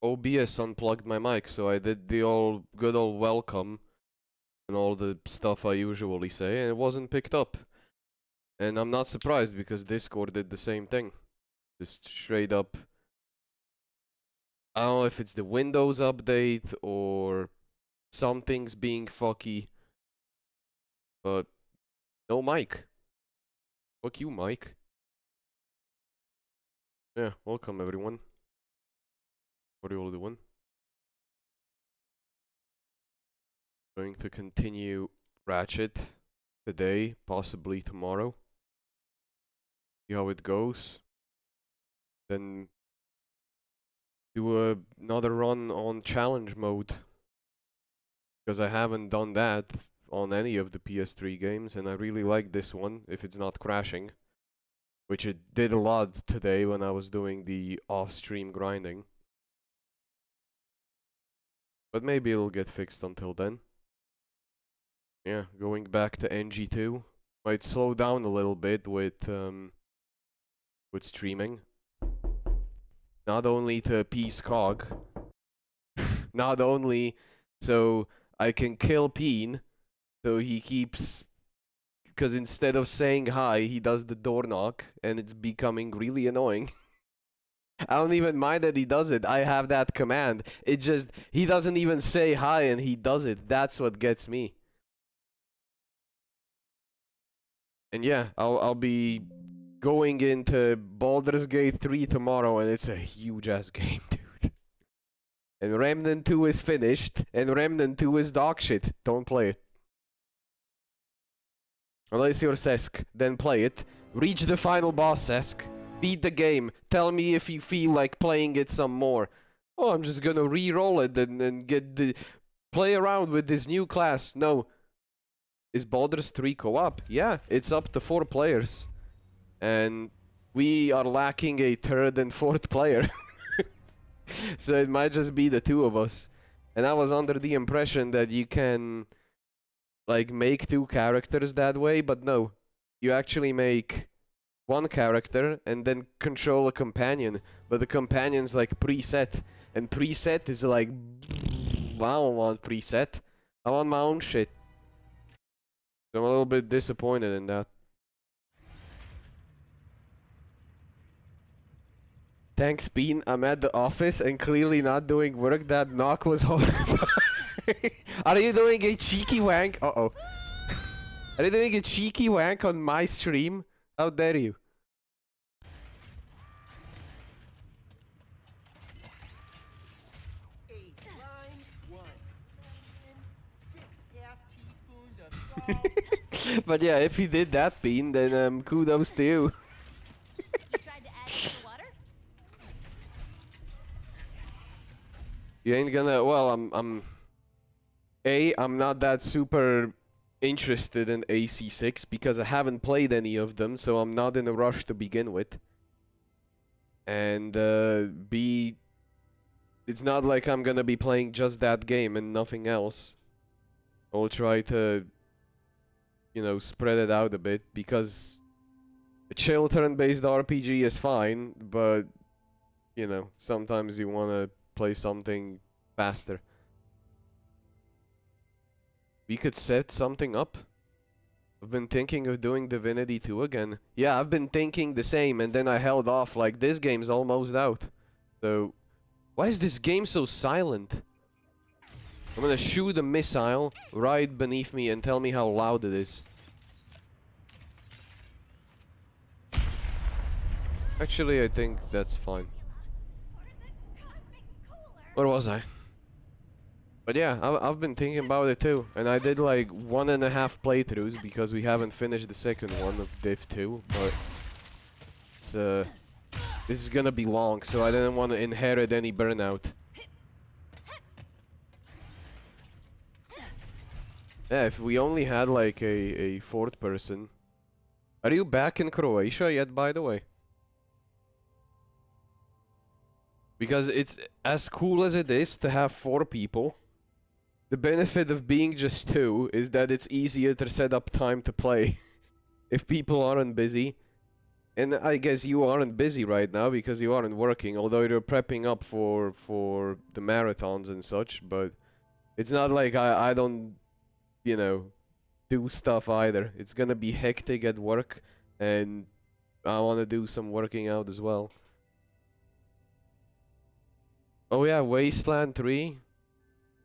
OBS unplugged my mic, so I did the old good old welcome and all the stuff I usually say, and it wasn't picked up. And I'm not surprised because Discord did the same thing. Just straight up. I don't know if it's the Windows update or something's being fucky, but no mic. Fuck you, Mike. Yeah, welcome everyone. What are you all doing? Going to continue Ratchet today, possibly tomorrow. See how it goes. Then do another run on challenge mode. Because I haven't done that on any of the PS3 games, and I really like this one, if it's not crashing. Which it did a lot today when I was doing the off-stream grinding. But maybe it'll get fixed until then. Yeah, going back to NG2. Might slow down a little bit with streaming. Not only to appease Cog, not only so I can kill Peen, so he keeps, because instead of saying hi, he does the door knock, and it's becoming really annoying. I don't even mind that he does it. I have that command. It just, he doesn't even say hi and he does it. That's what gets me. And yeah, I'll be going into Baldur's Gate 3 tomorrow, and it's a huge ass game, dude. And Remnant 2 is finished, and Remnant 2 is dog shit. Don't play it. Unless you're Sesk, then play it. Reach the final boss, Sesk. Beat the game. Tell me if you feel like playing it some more. Oh, I'm just gonna re-roll it and get the... Play around with this new class. No. Is Baldur's 3 co-op? Yeah, it's up to 4 players. And we are lacking a third and fourth player. So it might just be the 2 of us. And I was under the impression that you can... like, make 2 characters that way, but no. You actually make 1 character and then control a companion, but the companion's like preset, and preset is like, I don't want preset. I want my own shit. So I'm a little bit disappointed in that. Thanks, Bean. I'm at the office and clearly not doing work. That knock was horrible. Are you doing a cheeky wank? Uh-oh. Are you doing a cheeky wank on my stream? How dare you? But yeah, if he did that, Bean, then kudos to you. You tried to add some water? You ain't gonna. Well, I'm not that super interested in AC6 because I haven't played any of them, so I'm not in a rush to begin with. And B, it's not like I'm gonna be playing just that game and nothing else. I'll try to, you know, spread it out a bit, because a chill turn-based RPG is fine, but, you know, sometimes you wanna play something faster. We could set something up. I've been thinking of doing Divinity 2 again. Yeah, I've been thinking the same, and then I held off, like, this game's almost out. So, why is this game so silent? I'm gonna shoot a missile right beneath me and tell me how loud it is. Actually, I think that's fine. Where was I? But yeah, I've been thinking about it too, and I did like 1.5 playthroughs because we haven't finished the second one of Div 2, but it's this is gonna be long, so I didn't want to inherit any burnout. Yeah, if we only had like a 4th person. Are you back in Croatia yet, by the way? Because it's as cool as it is to have 4 people. The benefit of being just 2 is that it's easier to set up time to play if people aren't busy. And I guess you aren't busy right now because you aren't working, although you're prepping up for the marathons and such, but it's not like I don't, you know, do stuff either. It's gonna be hectic at work, and I want to do some working out as well. Oh yeah, Wasteland 3.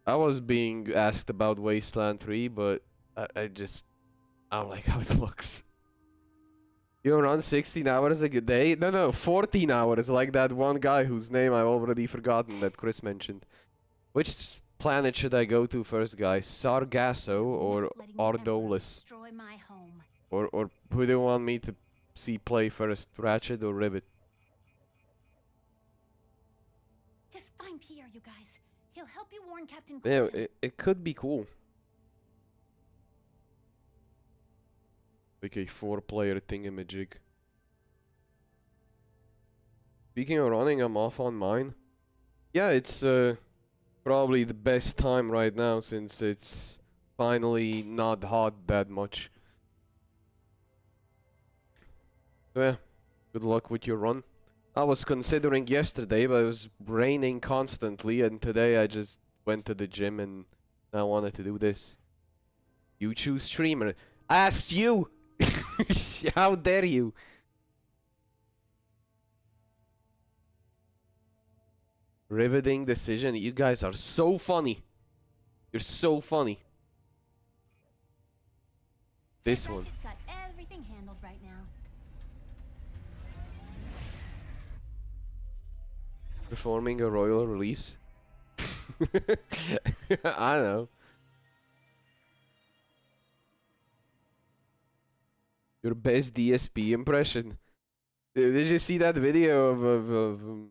I was being asked about Wasteland 3, but I don't like how it looks. You run 16 hours a day? No, 14 hours, like that one guy whose name I've already forgotten that Chris mentioned. Which planet should I go to first, guys? Sargasso or Ardolis? Destroy my home. Or who do you want me to see play first, Ratchet or Rivet? Just find Pierre, you guys. He'll help you warn Captain Yeah, Quentin. it could be cool. Like a 4-player thingamajig. Speaking of running, I'm off on mine. Yeah, it's probably the best time right now since it's finally not hot that much. So yeah, good luck with your run. I was considering yesterday, but it was raining constantly, and today I just went to the gym and I wanted to do this. You choose streamer. Asked you! How dare you? Riveting decision. You guys are so funny. You're so funny. This one. Ratchet's got everything handled right now. Performing a royal release. I don't know. Your best DSP impression. Did you see that video of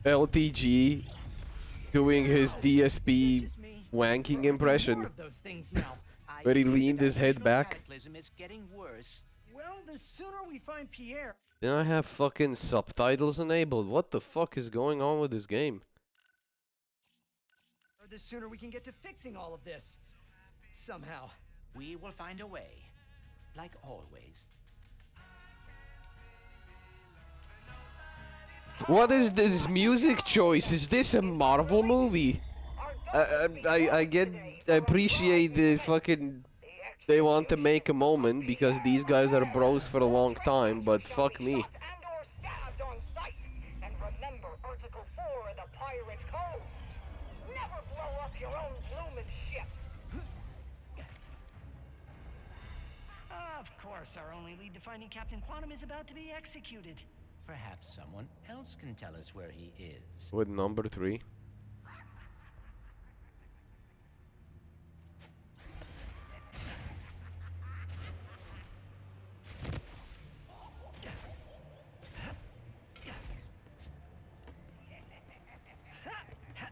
LTG doing his DSP wanking impression? Where he leaned his head back. Well, the sooner we find Pierre. Then I have fucking subtitles enabled. What the fuck is going on with this game? The sooner we can get to fixing all of this. Somehow. We will find a way. Like always. What is this music choice? Is this a Marvel movie? I appreciate the fucking... They want to make a moment because these guys are bros for a long time, but fuck me. Of course, our only lead to finding Captain Quantum is about to be executed. Perhaps someone else can tell us where he is. With number 3.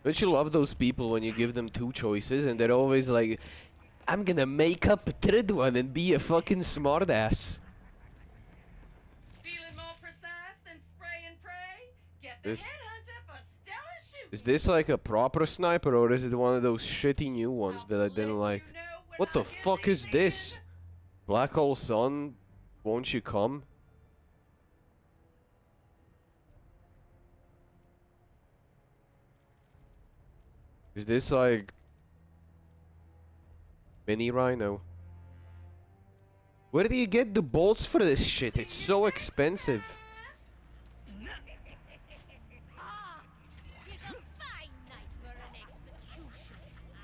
Don't you love those people when you give them 2 choices and they're always like, I'm gonna make up a third one and be a fucking smartass. Feeling more precise than spray and pray? Get the This- headhunter for stellar shooting. Is this like a proper sniper or is it one of those shitty new ones that I didn't like? What the fuck is this? Black Hole Sun, won't you come? Is this like mini rhino? Where do you get the bolts for this shit? It's so expensive. Ah, it's a fine night for an execution.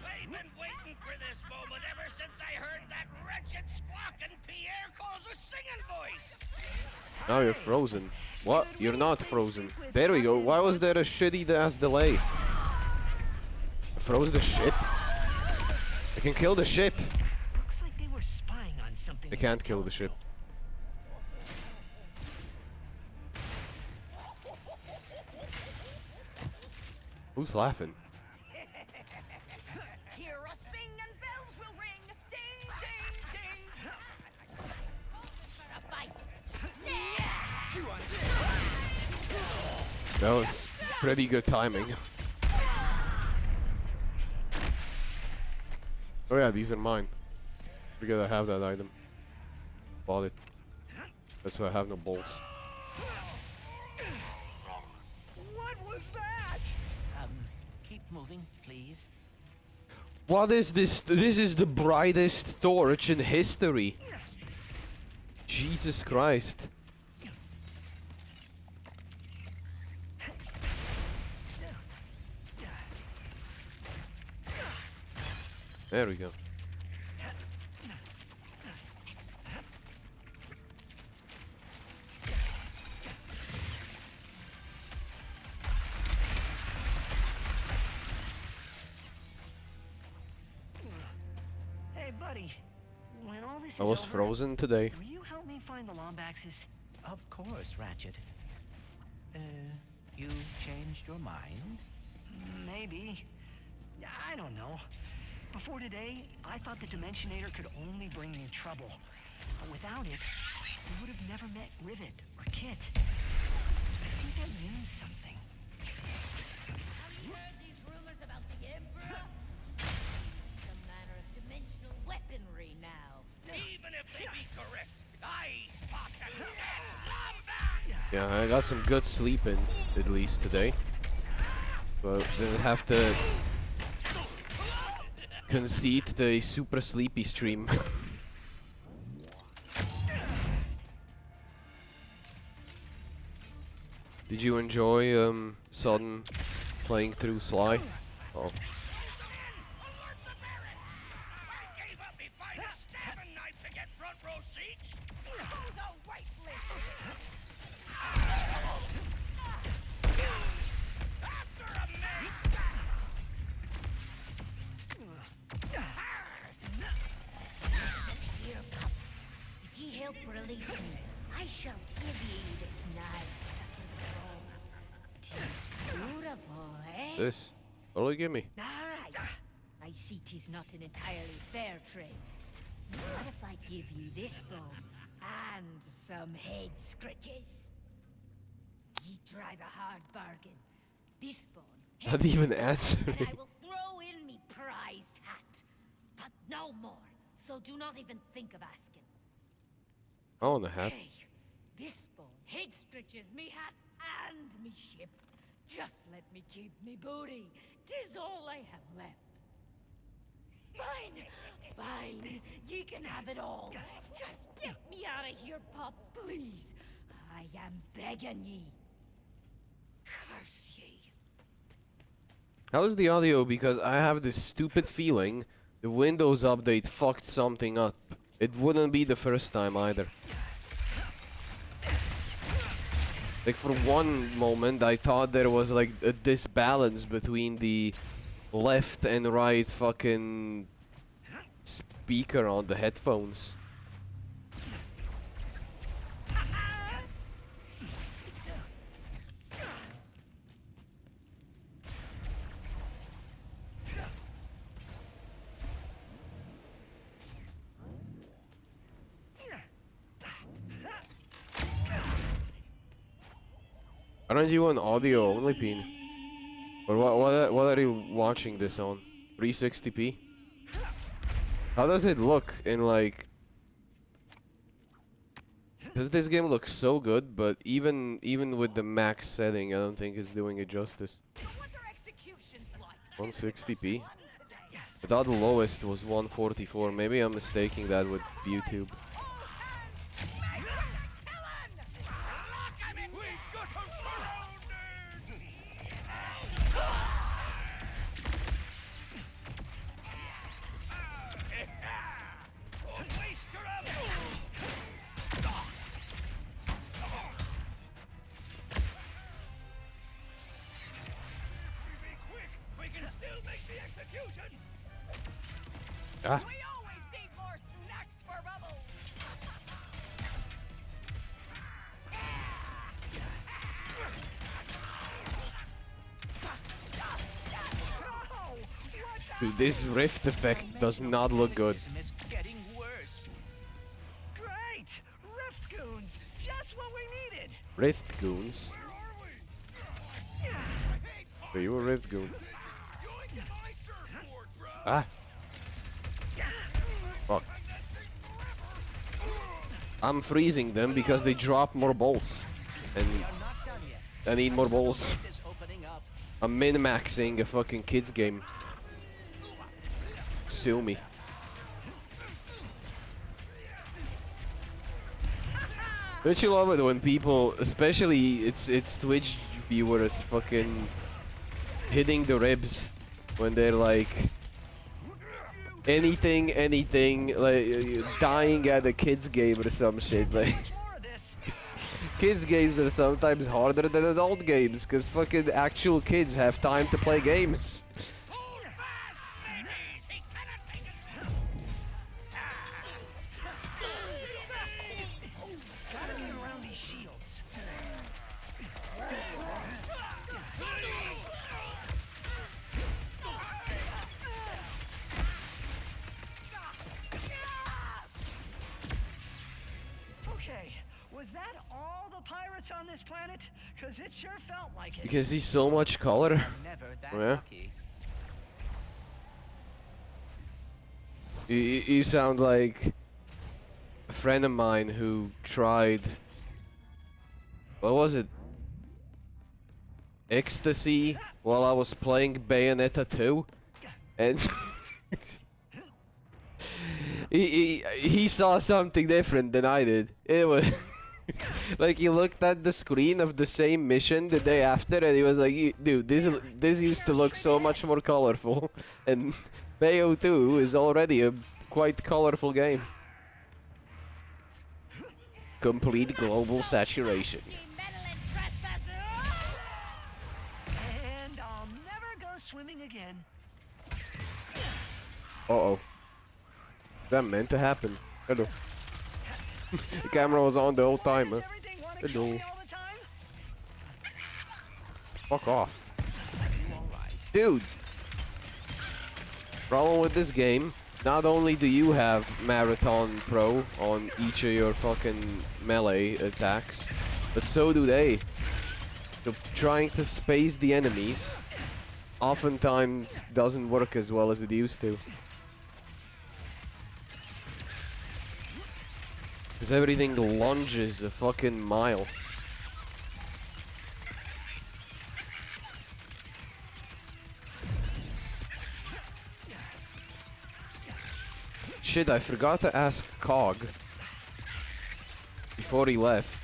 I've been waiting for this moment ever since I heard that wretched squawk and Pierre calls a singing voice. Now you're frozen. What? You're not frozen. There we go. Why was there a shitty ass delay? I froze the ship. I can kill the ship. Looks like they were spying on something. I can't kill the ship. Who's laughing? Hear us sing and bells will ring. Ding, ding, ding. For a fight. That was pretty good timing. Oh yeah, these are mine. Forget I have that item. Bought it. That's why I have no bolts. What was that? Keep moving, please. What is this? This is the brightest torch in history. Jesus Christ. There we go. Hey, buddy. When all this I is was over, frozen today. will you help me find the Lombaxes? Of course, Ratchet. You changed your mind? Maybe. I don't know. Before today, I thought the Dimensionator could only bring me trouble. But without it, we would have never met Rivet or Kit. I think that means something. Have you heard these rumors about the Emperor? Some manner of dimensional weaponry now. Even if they be correct, I spot a dead Lombax! Yeah, I got some good sleep in, at least today. But didn't have to concede the super sleepy stream. Did you enjoy Sudden playing through Sly? Oh. Alert the barrack! I gave up me finest stabbing knife to get front row seats! Who's a wasteland? After a man! Here, pup. If ye help release me, I shall give ye this nice sucking throne. 'Tis beautiful, eh? This? Totally gimme. All right. I see 'tis not an entirely fair trade. What if I give you this bone and some head scratches? Ye drive a hard bargain. This bone. Not even answering. And I will throw in me prized hat. But no more. So do not even think of asking. I want a hat. Okay. This bone, head scratches, me hat, and me ship. Just let me keep me booty. 'Tis all I have left. Fine, fine. Ye can have it all. Just get me out of here, pup, please. I am begging ye. Curse ye. How's the audio? Because I have this stupid feeling the Windows update fucked something up. It wouldn't be the first time either. Like for one moment I thought there was like a disbalance between the left and right fucking speaker on the headphones. Aren't you on audio only, Peen? Or what are you watching this on? 360p? How does it look in like... Does this game look so good, but even with the max setting, I don't think it's doing it justice. What are executions like? 160p? I thought the lowest was 144. Maybe I'm mistaking that with YouTube. Ah. We always need more snacks for Bubbles. Dude, this rift effect does not look good. It's getting worse. Great! Rift Goons! Just what we needed! Rift goons? Are you a rift goon? Ah! Fuck. I'm freezing them because they drop more bolts. And I need more balls. I'm min-maxing a fucking kids game. Sue me. Don't you love it when people, especially it's Twitch viewers, fucking hitting the ribs when they're like anything, like dying at a kids game or some shit. Like kids games are sometimes harder than adult games because fucking actual kids have time to play games. Hold fast, mateys! He cannot make it! Gotta be around these shields. Okay, was that all the pirates on this planet? Cause it sure felt like it. You can see so much color. Never that Yeah. lucky. You sound like a friend of mine who tried. What was it? Ecstasy while I was playing Bayonetta 2, and he saw something different than I did. It was like he looked at the screen of the same mission the day after, and he was like, "Dude, this used to look so much more colorful." And Bayo 2 is already a quite colorful game. Complete global saturation. You meddling trespasser! And I'll never go swimming again. Uh-oh. That meant to happen. Hello. The camera was on the whole time, huh? Does everything wanna kill Hello. me all the time? Fuck off. Dude. Problem with this game, not only do you have Marathon Pro on each of your fucking melee attacks, but so do they. So trying to space the enemies oftentimes doesn't work as well as it used to. Because everything lunges a fucking mile. Shit, I forgot to ask Cog before he left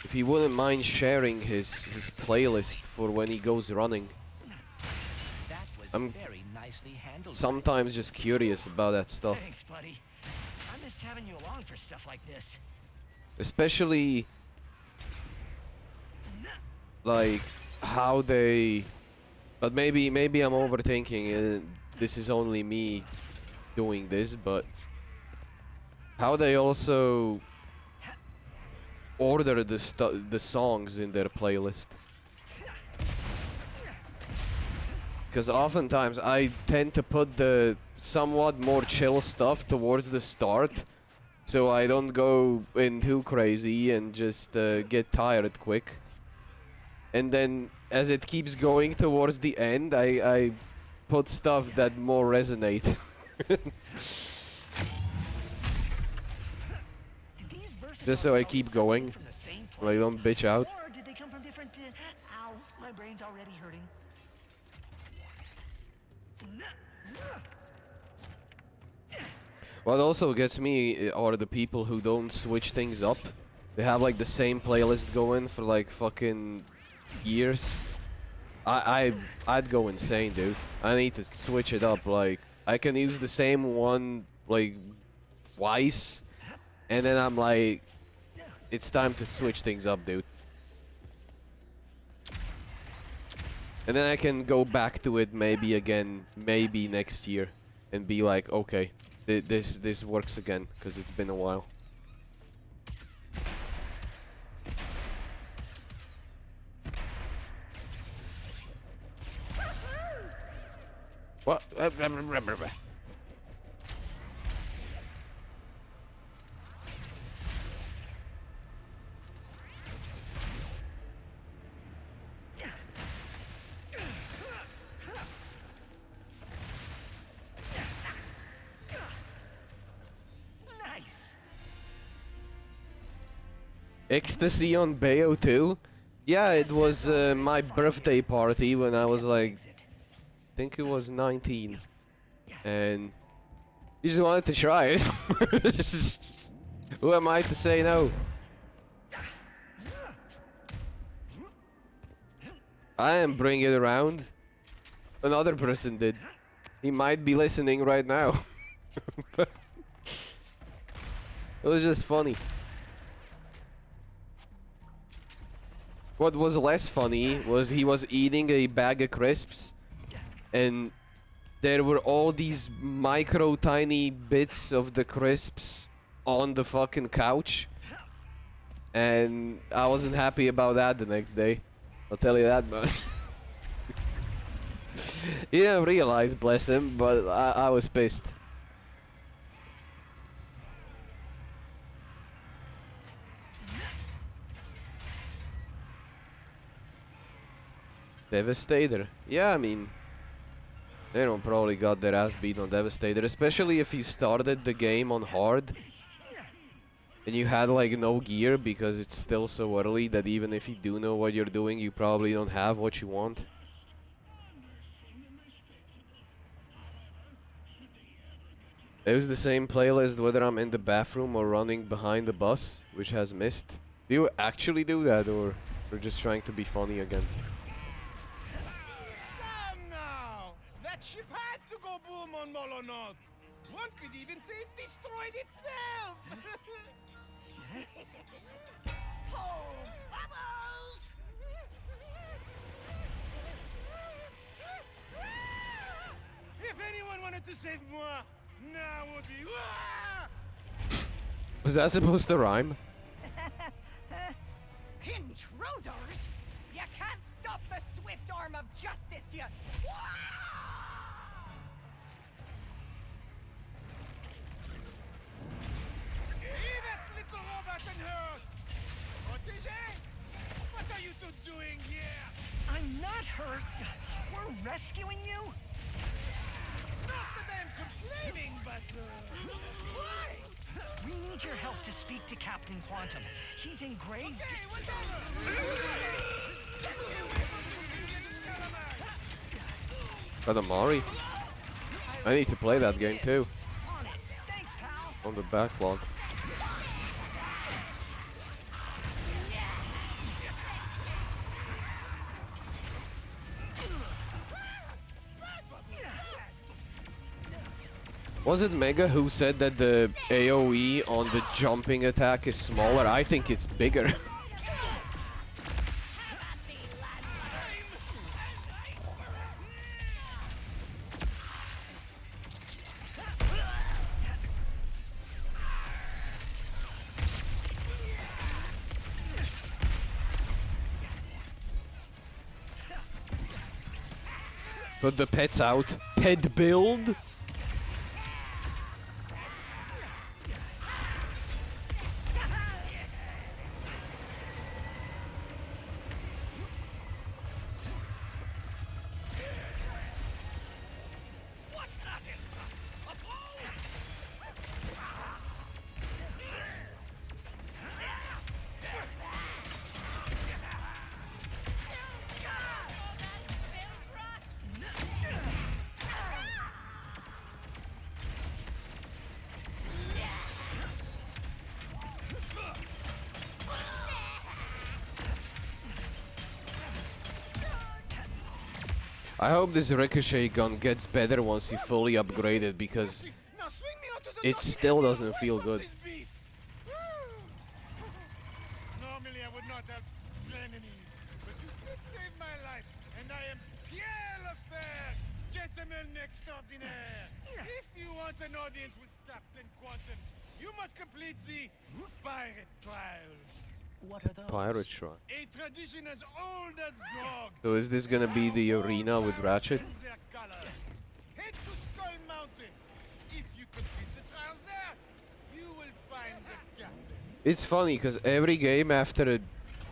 if he wouldn't mind sharing his playlist for when he goes running. That was I'm very nicely handled. sometimes just curious about that stuff. Thanks, buddy. I missed having you along for stuff like this. Especially like how they, but maybe I'm overthinking it. This is only me doing this, but how they also order the songs in their playlist. Because oftentimes I tend to put the somewhat more chill stuff towards the start, so I don't go in too crazy and just get tired quick. And then as it keeps going towards the end, I put stuff that more resonate. Did these verses Just so I always keep come going, from the same like don't place? bitch out. Or did they come from different ow, my brain's already hurting. What also gets me are the people who don't switch things up. They have like the same playlist going for like fucking years. I'd go insane, dude. I need to switch it up. Like I can use the same one like twice, and then I'm like, it's time to switch things up, dude. And then I can go back to it maybe again, maybe next year, and be like, okay, this works again, because it's been a while. What? Nice. Ecstasy on Bayo too? Yeah, it was my birthday party when I was like, I think it was 19. And you just wanted to try it. Who am I to say no? I am bringing it around. Another person did. He might be listening right now. But it was just funny. What was less funny was he was eating a bag of crisps and there were all these micro tiny bits of the crisps on the fucking couch. And I wasn't happy about that the next day. I'll tell you that much. He didn't realize, bless him, but I was pissed. Devastator. Yeah, I mean, they don't probably got their ass beat on Devastator, especially if you started the game on hard and you had like no gear because it's still so early that even if you do know what you're doing, you probably don't have what you want. It was the same playlist whether I'm in the bathroom or running behind the bus, which has missed. Do you actually do that or we're just trying to be funny again? Damn now! That ship had to go boom on Molonov. One could even say it destroyed itself. Oh, bubbles! If anyone wanted to save moi, now would be. Was that supposed to rhyme? Intruders! You can't stop the swift arm of justice, you... That's little robot and her! Protégé! What are you two doing here? I'm not hurt. We're rescuing you? Not that I'm complaining, but... Why? We need your help to speak to Captain Quantum. He's in grave... Hey, whatever! Katamari? I need to play that game too. On it. Thanks, pal. On the backlog. Was it Mega who said that the AoE on the jumping attack is smaller? I think it's bigger. Put the pets out. Pet build? I hope this ricochet gun gets better once you fully upgrade it because Now swing me onto the it dock still and doesn't away feel from good. this beast. Normally I would not have enemies, but you did save my life, and I am Pierre Lefebvre, gentleman extraordinaire. If you want an audience with Captain Quantum, you must complete the pirate trials. What are those? Pirate Shrine. A tradition as old as Grog. So is this gonna be the arena with Ratchet? Their colors. Head to Skull Mountain. If you complete the trials there, you will find the captain. It's funny because every game after a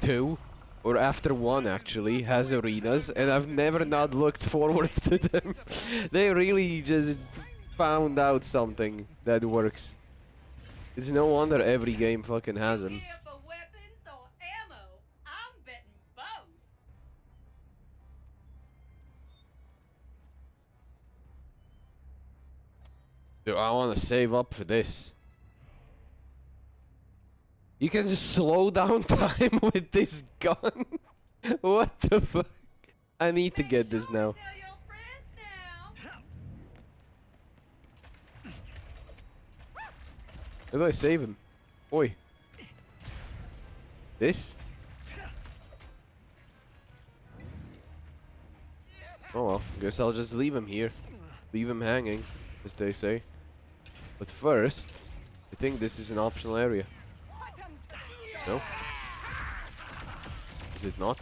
2 or after 1 actually has arenas and I've never not looked forward to them. They really just found out something that works. It's no wonder every game fucking has them. Here for weapons or Dude, I want to save up for this. You can just slow down time with this gun? What the fuck? I need to get this now. Tell your friends now. How do I save him? Oi. This? Oh well, guess I'll just leave him here. Leave him hanging, as they say. But first, I think this is an optional area. No? Is it not?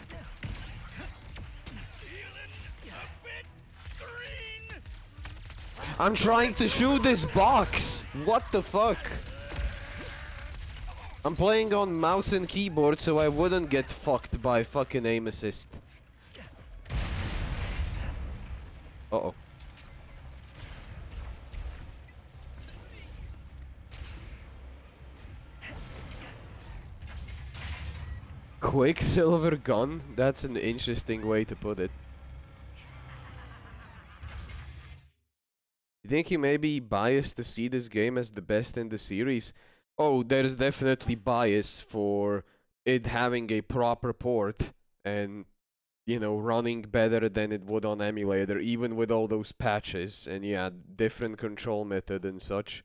I'm trying to shoot this box! What the fuck? I'm playing on mouse and keyboard so I wouldn't get fucked by fucking aim assist. Uh-oh. Quicksilver gun? That's an interesting way to put it. You think you may be biased to see this game as the best in the series? Oh, there's definitely bias for it having a proper port and, you know, running better than it would on emulator, even with all those patches and yeah, different control method and such.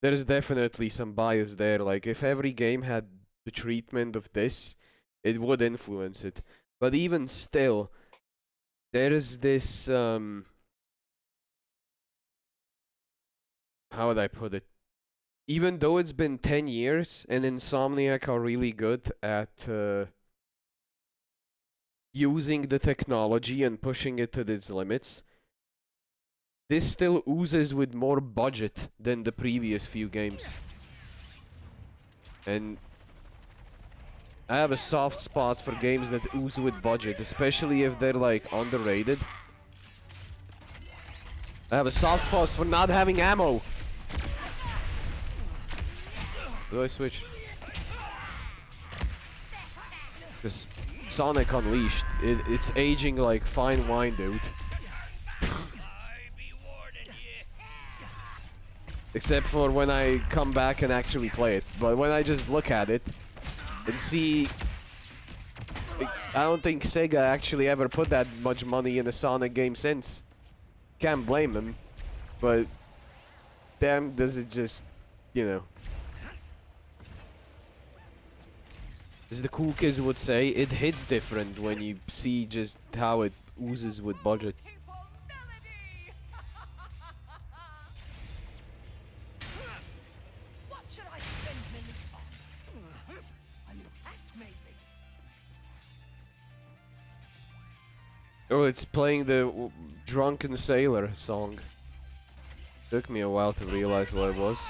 There's definitely some bias there. Like, if every game had the treatment of this, it would influence it. But even still, there is this, how would I put it? Even though it's been 10 years and Insomniac are really good at using the technology and pushing it to its limits, this still oozes with more budget than the previous few games. And I have a soft spot for games that ooze with budget, especially if they're like underrated. I have a soft spot for not having ammo. Do I switch? Because Sonic Unleashed, it's aging like fine wine, dude. Except for when I come back and actually play it. But when I just look at it and see... I don't think Sega actually ever put that much money in a Sonic game since. Can't blame them. But damn, does it just, you know... As the cool kids would say, it hits different when you see just how it oozes with budget. What should I spend minutes on? A new hat, maybe. Oh, it's playing the Drunken Sailor song. Took me a while to realize what it was.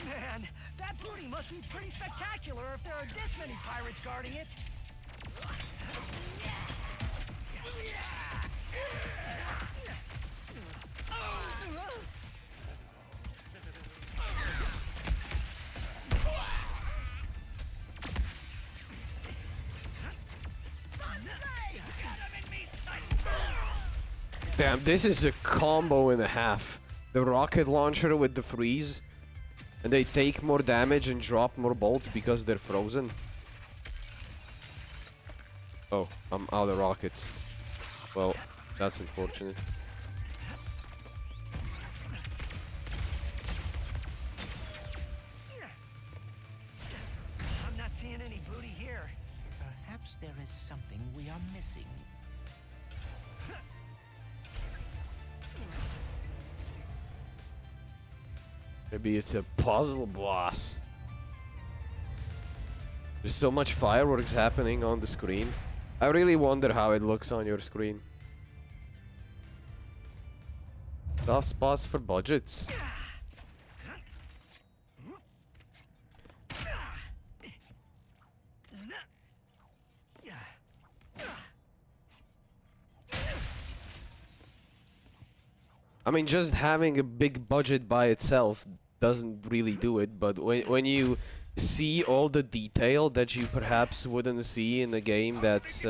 Man, that booty must be pretty spectacular if there are this many pirates guarding it. Damn, this is a combo and a half. The rocket launcher with the freeze, and they take more damage and drop more bolts because they're frozen. Oh, I'm out of rockets. Well, that's unfortunate. I'm not seeing any booty here. Perhaps there is something we are missing. Maybe it's a puzzle boss. There's so much fireworks happening on the screen. I really wonder how it looks on your screen. Soft spots for budgets. I mean, just having a big budget by itself doesn't really do it, but when you see all the detail that you perhaps wouldn't see in a game that's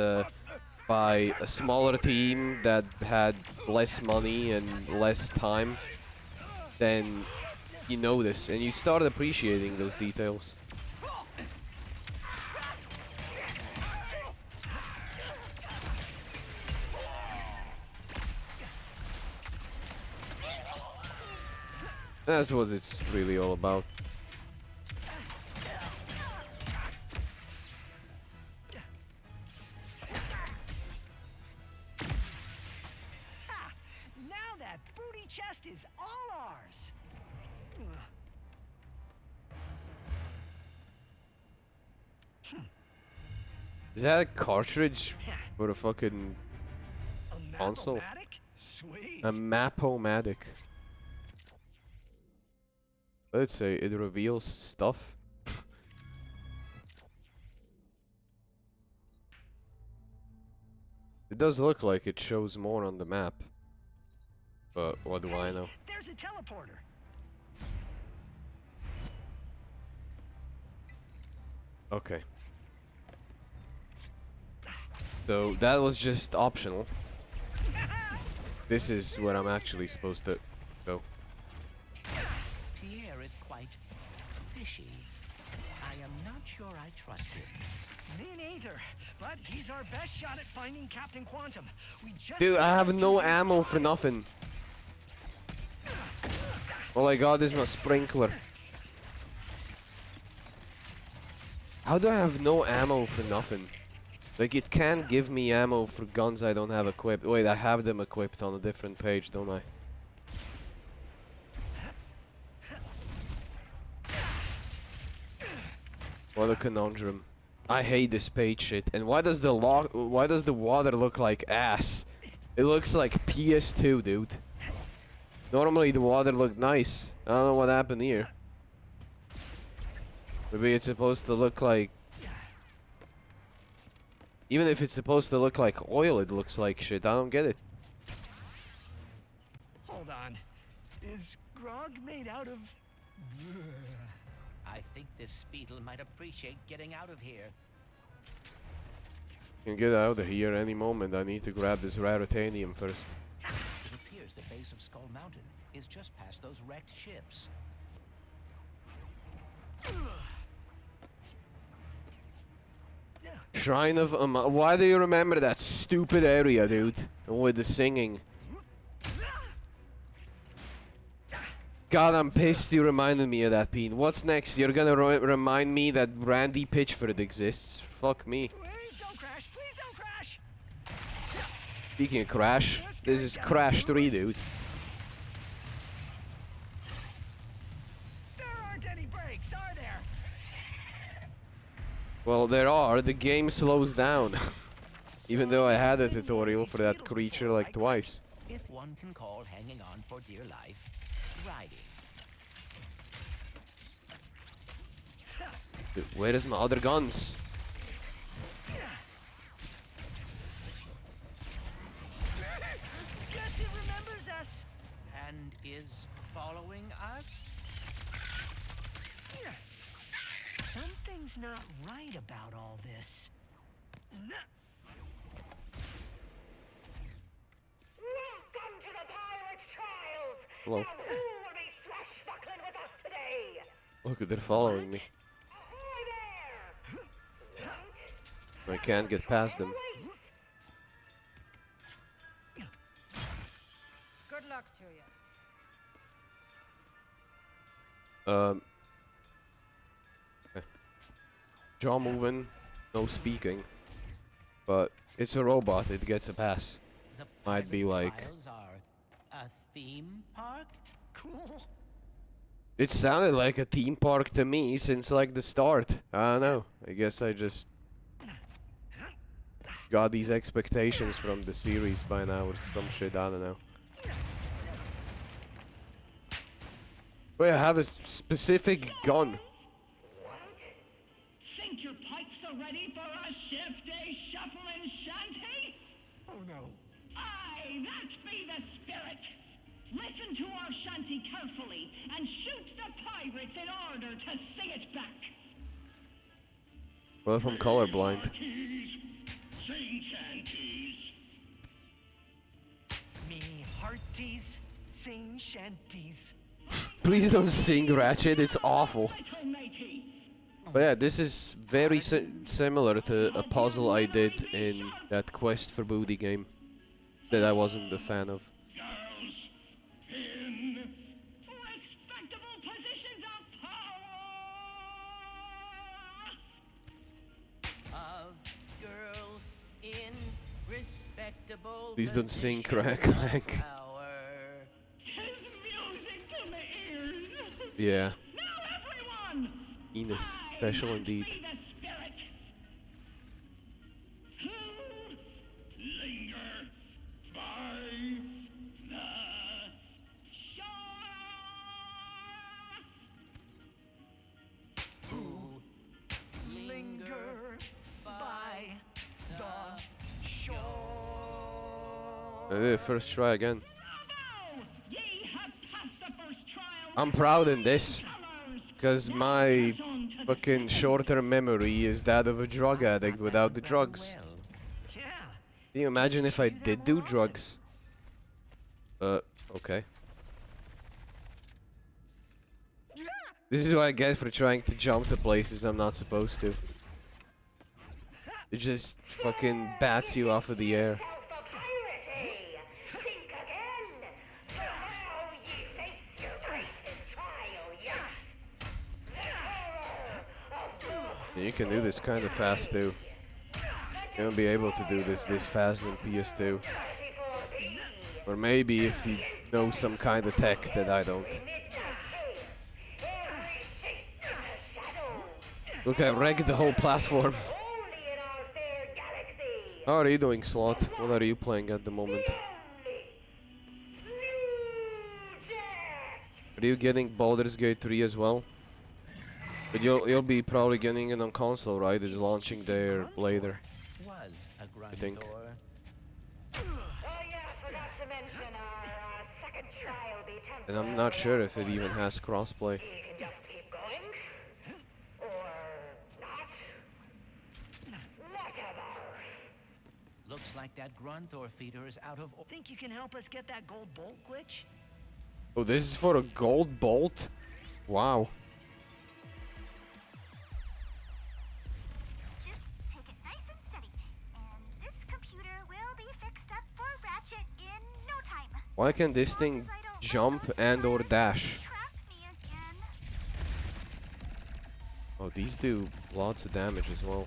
by a smaller team that had less money and less time, then you notice and you start appreciating those details. That's what it's really all about. Ha! Now that booty chest is all ours. Is that a cartridge for a fucking A console? map-o-matic? Sweet. A map-o-matic. Let's say it reveals stuff. It does look like it shows more on the map. But what do I know? There's a teleporter. Okay. So that was just optional. This is where I'm actually supposed to go. Pierre is quite fishy. I am not sure I trust him. Me neither. But he's our best shot at finding Captain Quantum. We just Dude, I have no ammo for nothing. All I got is my sprinkler. How do I have no ammo for nothing? Like, it can't give me ammo for guns I don't have equipped. Wait, I have them equipped on a different page, don't I? What a conundrum. I hate this page shit. And why does the water look like ass? It looks like PS2, dude. Normally the water looked nice. I don't know what happened here. Maybe it's supposed to look like... Even if it's supposed to look like oil, it looks like shit. I don't get it. Hold on. Is grog made out of... I think this Speedle might appreciate getting out of here. Can get out of here any moment. I need to grab this raritanium first. It appears the base of Skull Mountain is just past those wrecked ships. Shrine of why do you remember that stupid area, dude? With the singing. God, I'm pissed you reminded me of that, Pete. What's next? You're gonna remind me that Randy Pitchford exists? Fuck me. Please don't crash. Please don't crash. Speaking of Crash, this is Crash 3, dude. There aren't any brakes, are there? Well, there are. The game slows down. Even though I had a tutorial for that creature like twice. If one can call hanging on for dear life riding. Dude, where is my other guns? Guess it remembers us. And is following us? Something's not right about all this. Welcome to the Pirate Trials! Hello. Now who will be swashbuckling with us today? Look, they're following me. Ahoy there! Right? I can't get past them. Good luck to you. Okay. Jaw moving, no speaking. But it's a robot, it gets a pass. The Might be Pirate like... Trials are a theme park? Cool. It sounded like a theme park to me since like the start. I don't know. I guess I just got these expectations from the series by now or some shit. I don't know. Wait, I have a specific gun. Think your pipes are ready for a shift day shuffle and shanty? Oh no. Aye, that be the spirit. Listen to our shanty carefully and shoot the pirates in order to sing it back. Well, if I'm colorblind. Hearties, sing shanties. Me hearties, sing shanties. Please don't sing Ratchet, it's awful. Little matey. But yeah, this is very similar to a puzzle I did in that Quest for Booty game that I wasn't a fan of. Girls in respectable positions of power. Of girls in respectable Please don't sing positions Ratchet of Clank. power. Tis music to my ears. Yeah, Now everyone, Enos, special indeed. be the spirit. Who linger by the shore. Linger by the shore. First try again. Bravo! Ye have passed the first trial. I'm proud in this, Colors. because my fucking short-term memory is that of a drug addict without the drugs. Well, Yeah. Can you imagine if I did do drugs? Okay. This is what I get for trying to jump to places I'm not supposed to. It just fucking bats you off of the air. For piracy! Think again! For now ye face your greatest trial yet! The terror of the Yeah, you can do this kind of fast too. You won't be able to do this fast in PS2. 34B! Or maybe if you know some kind of tech that I don't. Midnight tale! Every shape in the shadows! Look, I wrecked the whole platform. Only in our fair galaxy! How are you doing, Slot? What are you playing at the moment? Only Snoojax! Are you getting Baldur's Gate 3 as well? But you'll be probably getting it on console, right? It's launching there later. was a grunt think. door. Oh yeah, forgot to mention our second trial be temporary. And I'm not sure if it even has crossplay. You can just keep going. Or not. Whatever. Looks like that grunt door feeder is out of Think you can help us get that gold bolt glitch? Oh, this is for a gold bolt? Wow. Just take it nice and steady, and this computer will be fixed up for Ratchet in no time. Why can this thing jump and or dash? Trap me again. Oh, these do lots of damage as well.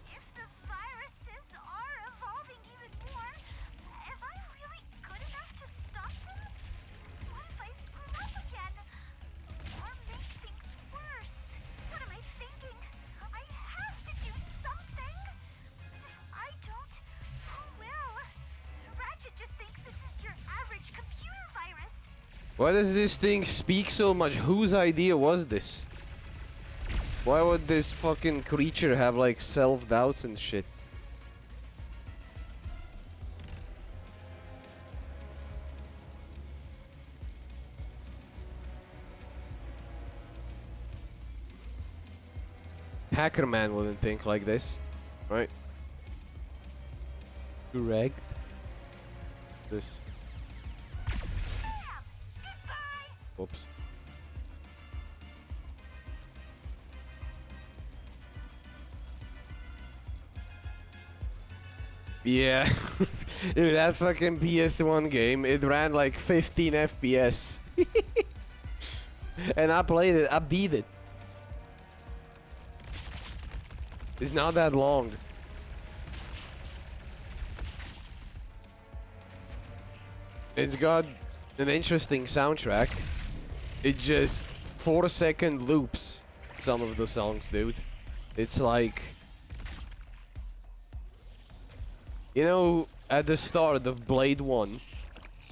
If the viruses are evolving even more, am I really good enough to stop them? What if I screw up again? Or make things worse? What am I thinking? I have to do something! If I don't, who will? Ratchet just thinks this is your average computer virus. Why does this thing speak so much? Whose idea was this? Why would this fucking creature have like self-doubts and shit? Hacker Man wouldn't think like this, right? Correct. This. Oops. Yeah, in that fucking PS1 game, it ran like 15 FPS. And I played it, I beat it. It's not that long. It's got an interesting soundtrack. It just 4-second loops some of the songs, dude. It's like, you know, at the start of Blade 1,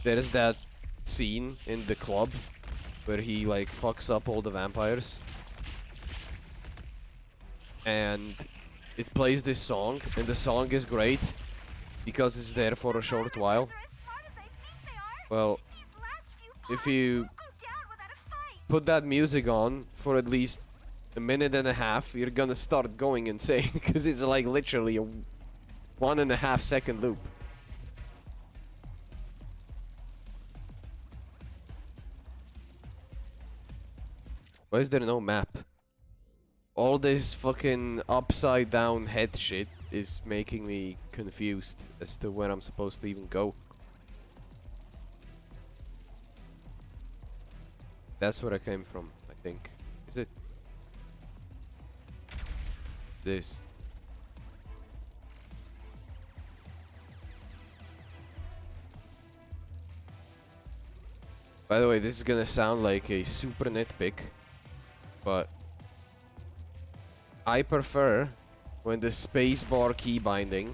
there's that scene in the club where he like fucks up all the vampires. And it plays this song, and the song is great because it's there for a short while. Well, if you put that music on for at least a minute and a half, you're gonna start going insane because it's like literally a 1.5 second loop. Why is there no map? All this fucking upside down head shit is making me confused as to where I'm supposed to even go. That's where I came from, I think. Is it? This. By the way, this is gonna sound like a super nitpick, but I prefer when the spacebar key binding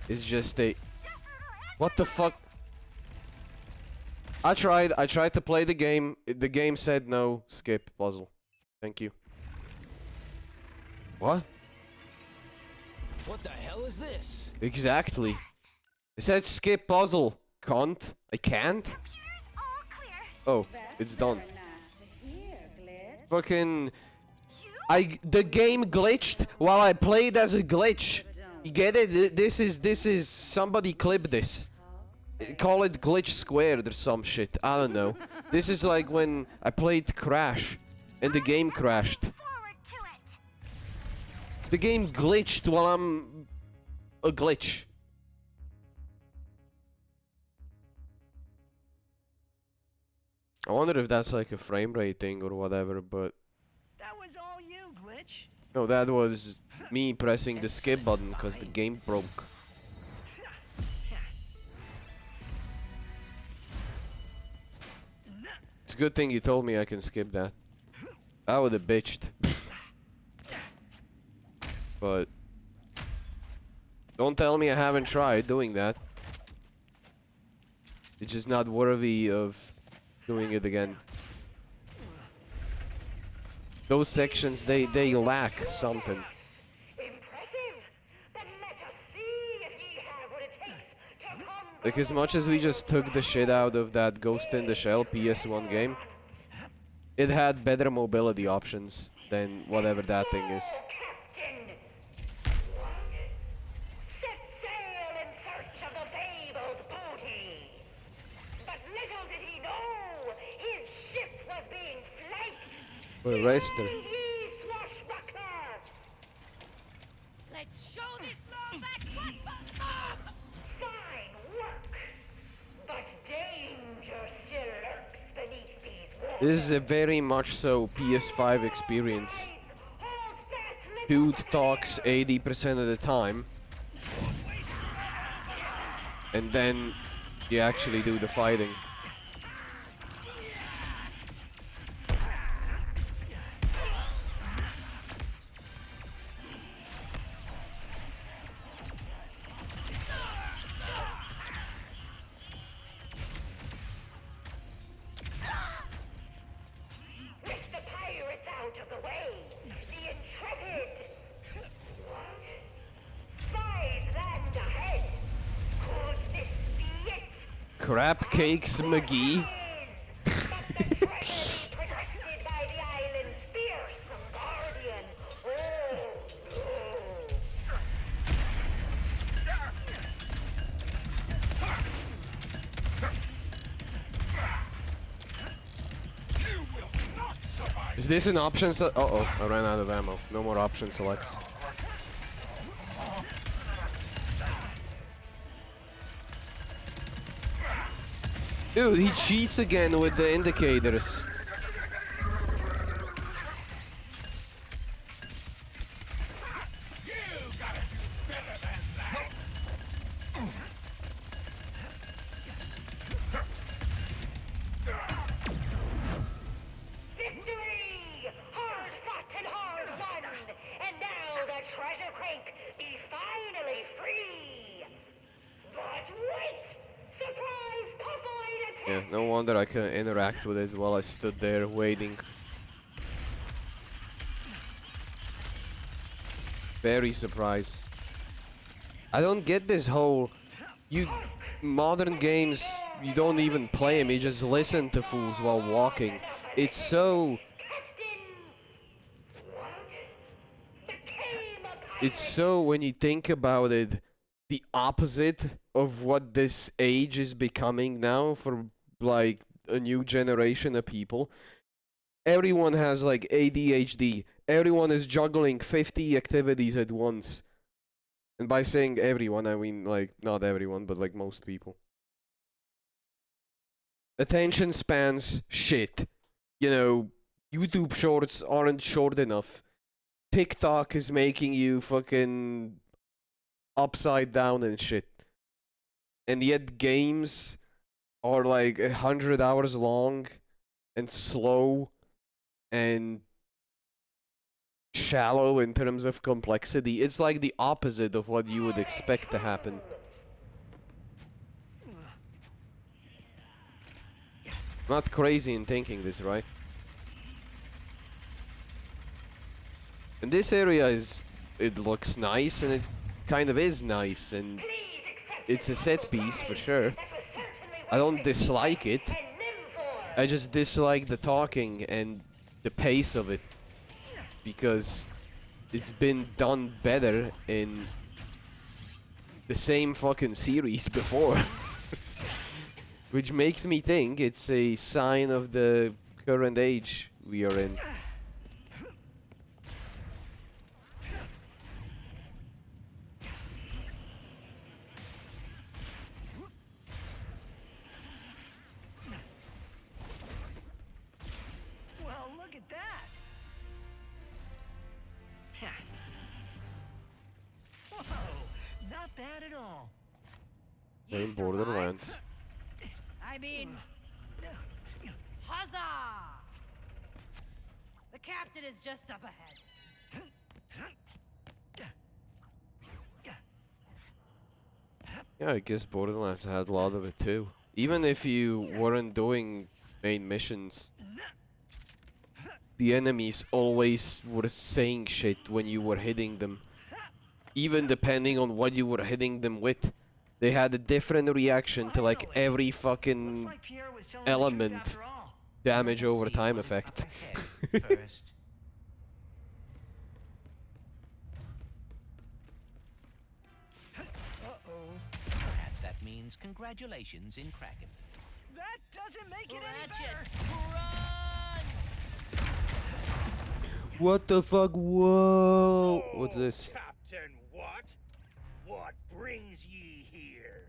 is just a... What the fuck? I tried to play the game. The game said no, skip puzzle. Thank you. What? What the hell is this? Exactly. It said skip puzzle. Can't. I can't? Oh, it's done. Fucking... The game glitched while I played as a glitch. You get it? This is somebody clip this. Call it glitch squared or some shit. I don't know. This is like when I played Crash and the game crashed. The game glitched while I'm a glitch. I wonder if that's like a frame rate thing or whatever, but... That was all you, Glitch. No, that was me pressing the skip button because the game broke. It's a good thing you told me I can skip that. I would have bitched. But... Don't tell me I haven't tried doing that. It's just not worthy of doing it again. Those sections, they lack something. Like, as much as we just took the shit out of that Ghost in the Shell PS1 game, it had better mobility options than whatever that thing is. Arrest her. Let's show this Lomax what Fine work. But danger still lurks beneath these walls. This is a very much so PS5 experience. Dude talks 80% of the time. And then you actually do the fighting. Crap cakes McGee. Is this an option? Uh-oh, I ran out of ammo. No more option selects. Dude, he cheats again with the indicators. the treasure crank be finally free. But wait! Surprise puffoid attack! Yeah, no wonder I couldn't interact with it while I stood there waiting. Very surprised. I don't get this whole... Modern games, you don't even play them, you just listen to fools while walking. It's so... It's so, when you think about it, the opposite of what this age is becoming now for, like, a new generation of people. Everyone has, like, ADHD. Everyone is juggling 50 activities at once. And by saying everyone, I mean, like, not everyone, but, like, most people. Attention spans, shit. You know, YouTube shorts aren't short enough. TikTok is making you fucking upside down and shit. And yet games are like 100 hours long and slow and shallow in terms of complexity. It's like the opposite of what you would expect to happen. Not crazy in thinking this, right? And this area it looks nice, and it kind of is nice, and it's a set piece for sure. I don't dislike it. I just dislike the talking and the pace of it, because it's been done better in the same fucking series before. Which makes me think it's a sign of the current age we are in. Well, look at that. Whoa, not bad at all. In Borderlands. I mean, huzzah! The captain is just up ahead. Yeah, I guess Borderlands had a lot of it too. Even if you weren't doing main missions, the enemies always were saying shit when you were hitting them. Even depending on what you were hitting them with. They had a different reaction to like every fucking element. Damage over time effect. First. Perhaps that means congratulations in Kraken. That doesn't make it any Ratchet, better. run! What the fuck? Whoa! What's this? Captain, what? What brings ye here?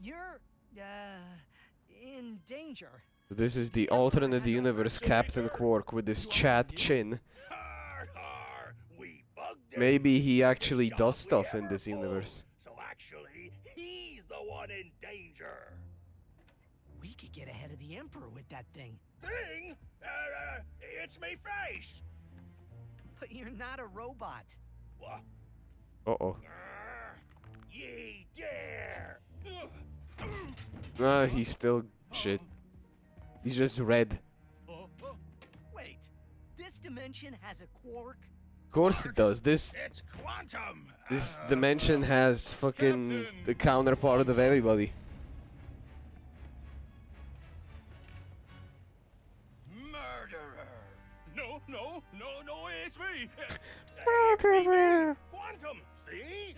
You're, in danger. This is the alternate universe Captain Quark with his Chad chin. Har, har, we bugged him. Maybe he actually Stop does the stuff in error this flow. universe. So actually, he's the one in danger. We could get ahead of the Emperor with that thing. Thing? It's me face. But you're not a robot. What? Uh-oh. Ye dare! Nah, he's still shit. He's just red. Wait, this dimension has a quark? Of course it does. This It's quantum. dimension has fucking Captain. the counterpart of everybody. Murderer. No, it's me. Quantum. See?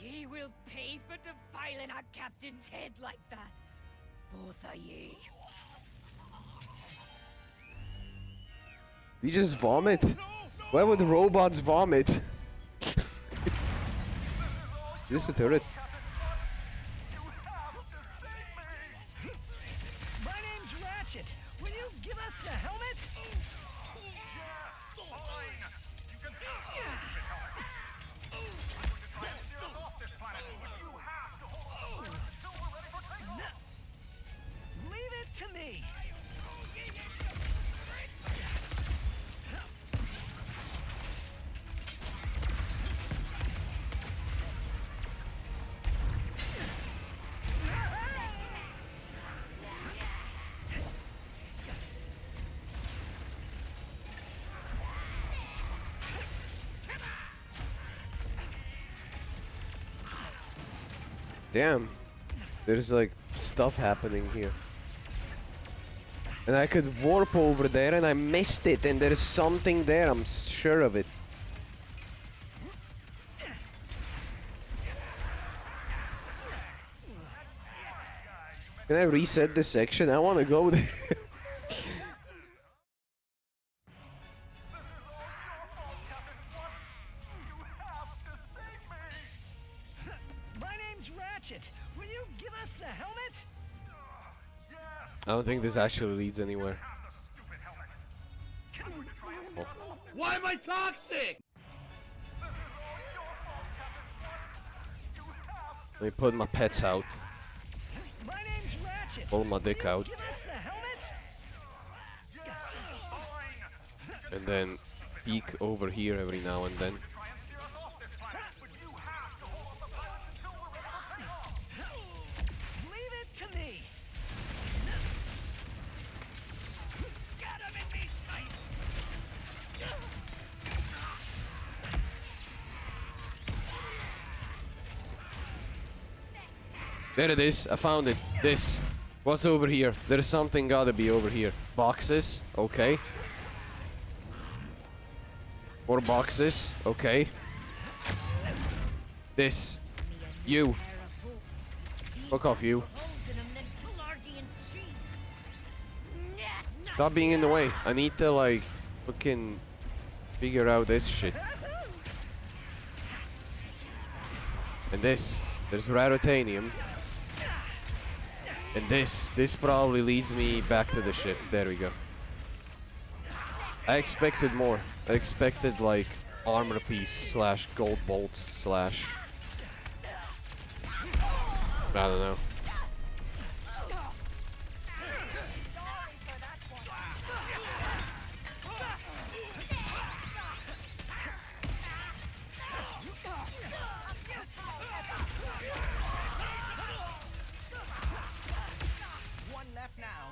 Ye will pay for defiling our captain's head like that. Both of ye. You just vomit? Why would robots vomit? Is this a turret? My name's Ratchet. Will you give us the helmet? Leave it to me. Damn. There's like stuff happening here. And I could warp over there and I missed it and there's something there, I'm sure of it. Can I reset this section? I wanna go there. My name's Ratchet. Will you give us the helmet? I don't think this actually leads anywhere. Why am I toxic? Let me put my pets out. My name's Ratchet. Pull my dick out. Give us the helmet. And then peek over here every now and then. Leave it to me. Get him in me sight. There it is, I found it. This. What's over here? There's something gotta be over here. Boxes, okay. More boxes, okay. This. You. Fuck off, you. Stop being in the way. I need to, like, fucking figure out this shit. And this. There's raritanium. And this probably leads me back to the ship. There we go. I expected more. I expected, like, armor piece slash gold bolts slash... I don't know. One left now.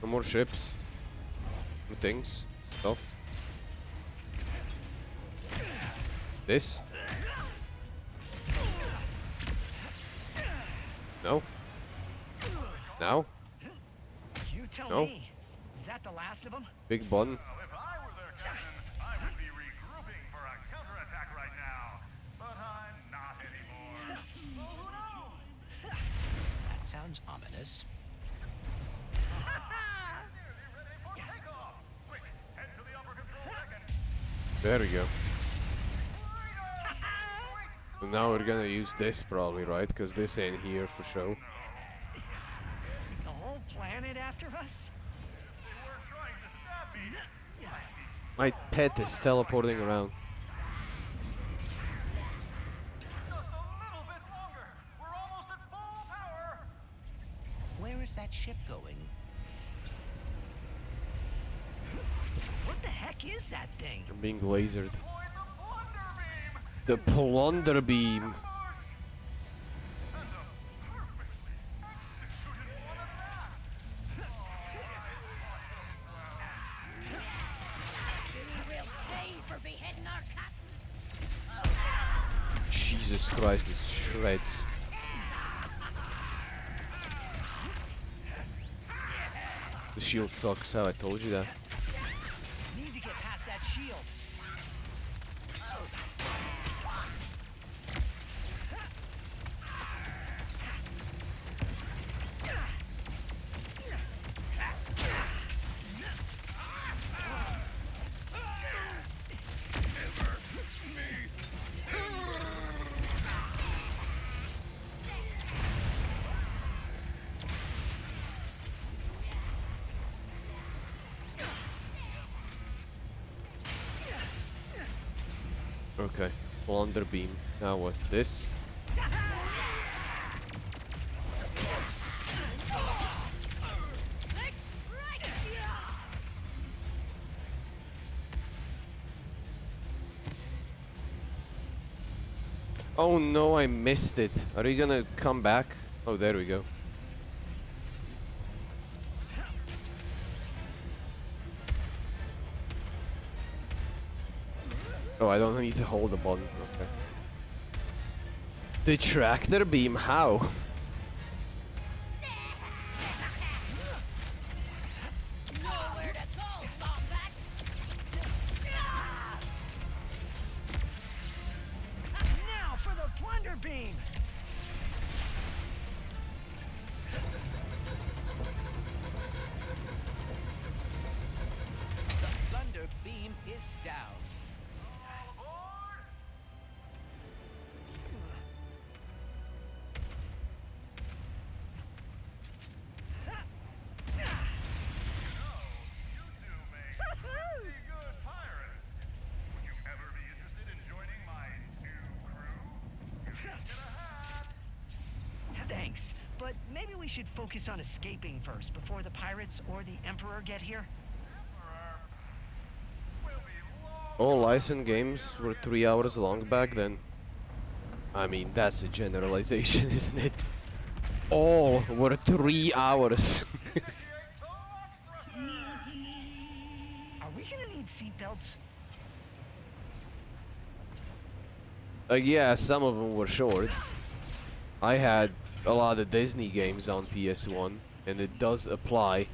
No more ships. More things. Stuff. This? No. Now? You tell No. me. Is that the last of them? Big button. If I were their captain, I would be regrouping for a counterattack right now. But I'm not anymore. That sounds ominous. There we go. So now we're gonna use this probably, right? Because this ain't here for show. The whole planet after us? My pet is teleporting around. Just a little bit longer. We're almost at full power. Where is that ship going? What the heck is that thing? I'm being lasered. Deploy the plunder beam. The plunder beam. And a perfectly executed one at that. We'll pay for beheading our captain. Jesus Christ, this shreds. The shield sucks, how I told you that. Need to get past that shield. Okay, plunder beam. Now what? This? Oh no, I missed it. Are you gonna come back? Oh, there we go. Oh, I don't need to hold the button. Okay. The tractor beam, how? Nowhere to go, Wombat! Now for the plunder beam! The thunder beam is down. Thanks, but maybe we should focus on escaping first before the pirates or the Emperor get here. All licensed games were 3 hours long back then. I mean, that's a generalization, isn't it? All were 3 hours. Are we gonna need seatbelts? Yeah, some of them were short. I had a lot of Disney games on PS1, and it does apply.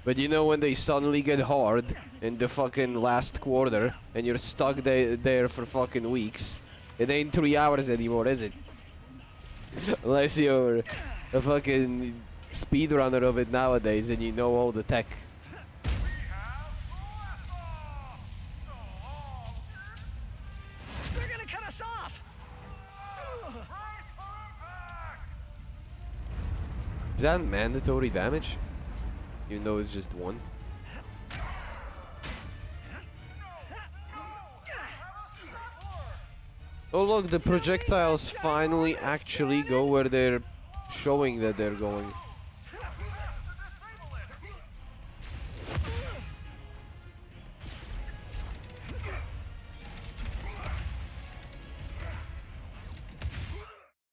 But you know when they suddenly get hard in the fucking last quarter, and you're stuck there for fucking weeks, it ain't 3 hours anymore, is it? Unless you're a fucking speedrunner of it nowadays and you know all the tech. They're gonna cut us off! Is that mandatory damage? Even though it's just one? Oh look, the projectiles finally actually go where they're showing that they're going.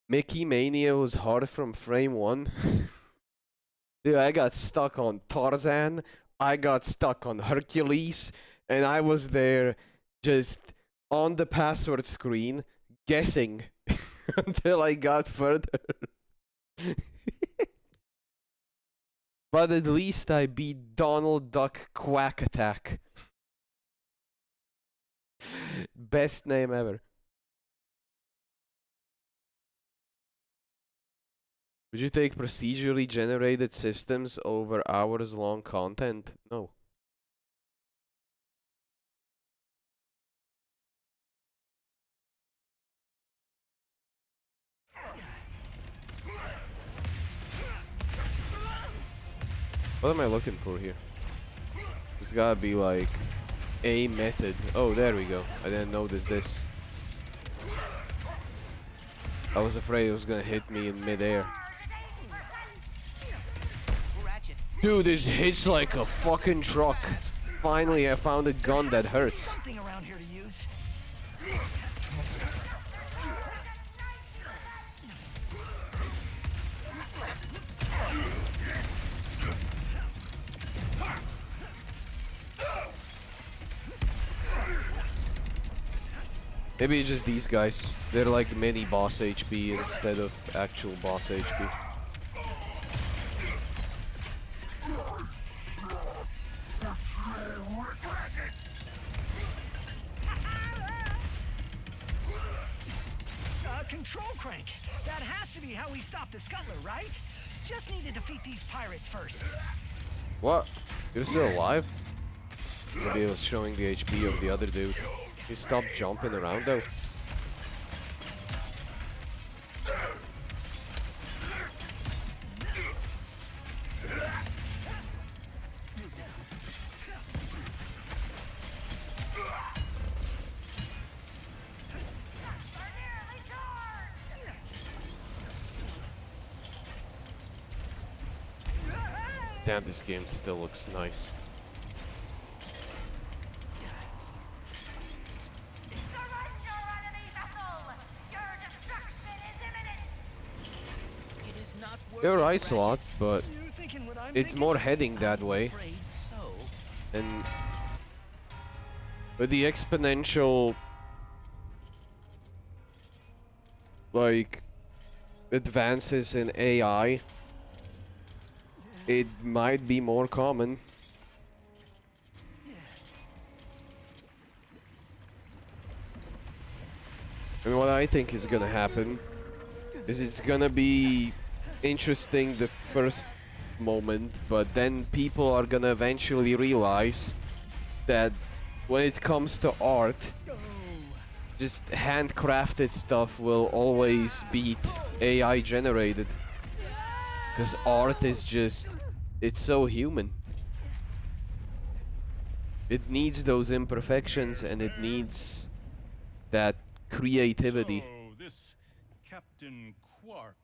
Mickey Mania was hard from frame 1. Dude, I got stuck on Tarzan, I got stuck on Hercules, and I was there just on the password screen guessing until I got further. But at least I beat Donald Duck Quack Attack. Best name ever. Would you take procedurally generated systems over hours long content? No. What am I looking for here? There's gotta be like a method. Oh, there we go. I didn't notice this. I was afraid it was gonna hit me in midair. Ratchet. Dude, this hits like a fucking truck. Finally, I found a gun that hurts. Something around here to use. Maybe it's just these guys. They're like mini boss HP instead of actual boss HP. Control crank. That has to be how we stop the scuttler, right? Just need to defeat these pirates first. What? You're still alive? Maybe it was showing the HP of the other dude. You stop jumping around though. Damn, this game still looks nice. You're right, Slot, but it's more heading that way. And with the exponential, like, advances in AI, it might be more common. And what I think is gonna happen is it's gonna be interesting the first moment, but then people are gonna eventually realize that when it comes to art, just handcrafted stuff will always beat AI generated. Because art is just, it's so human. It needs those imperfections and it needs that creativity. So, this Captain Quark,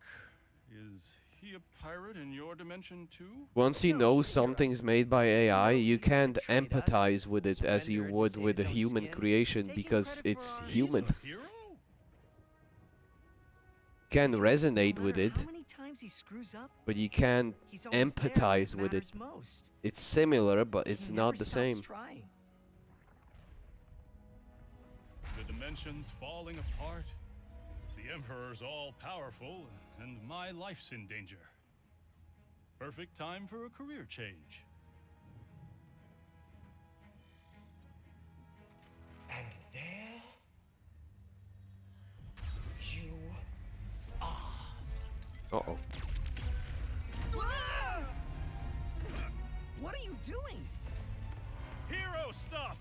is he a pirate in your dimension too? Once you No, know he's a hero. something's made by AI, you he's can't betrayed us, empathize with it as you surrendered to would save with a his own human skin, creation taking because credit for it's our- human. He's a hero? Can Because resonate no with matter it, how many times he screws up, but you can't he's always there when empathize it with it. matters most. It's similar, but He it's never not the stops same. trying. The dimensions falling apart. The Emperor's all-powerful, and my life's in danger. Perfect time for a career change. And there you Uh-oh. What are you doing? Hero stuff!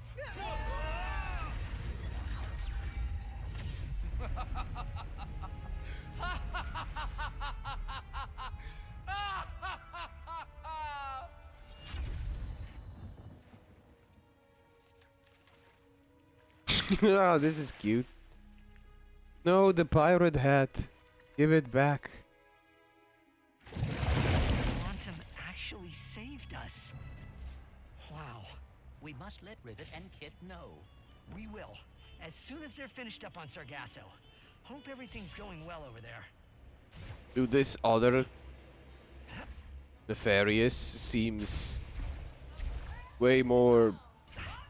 Ah, this is cute. No, the pirate hat. Give it back. Quantum actually saved us. Wow. We must let Rivet and Kit know. We will. As soon as they're finished up on Sargasso. Hope everything's going well over there. Dude, this other nefarious seems way more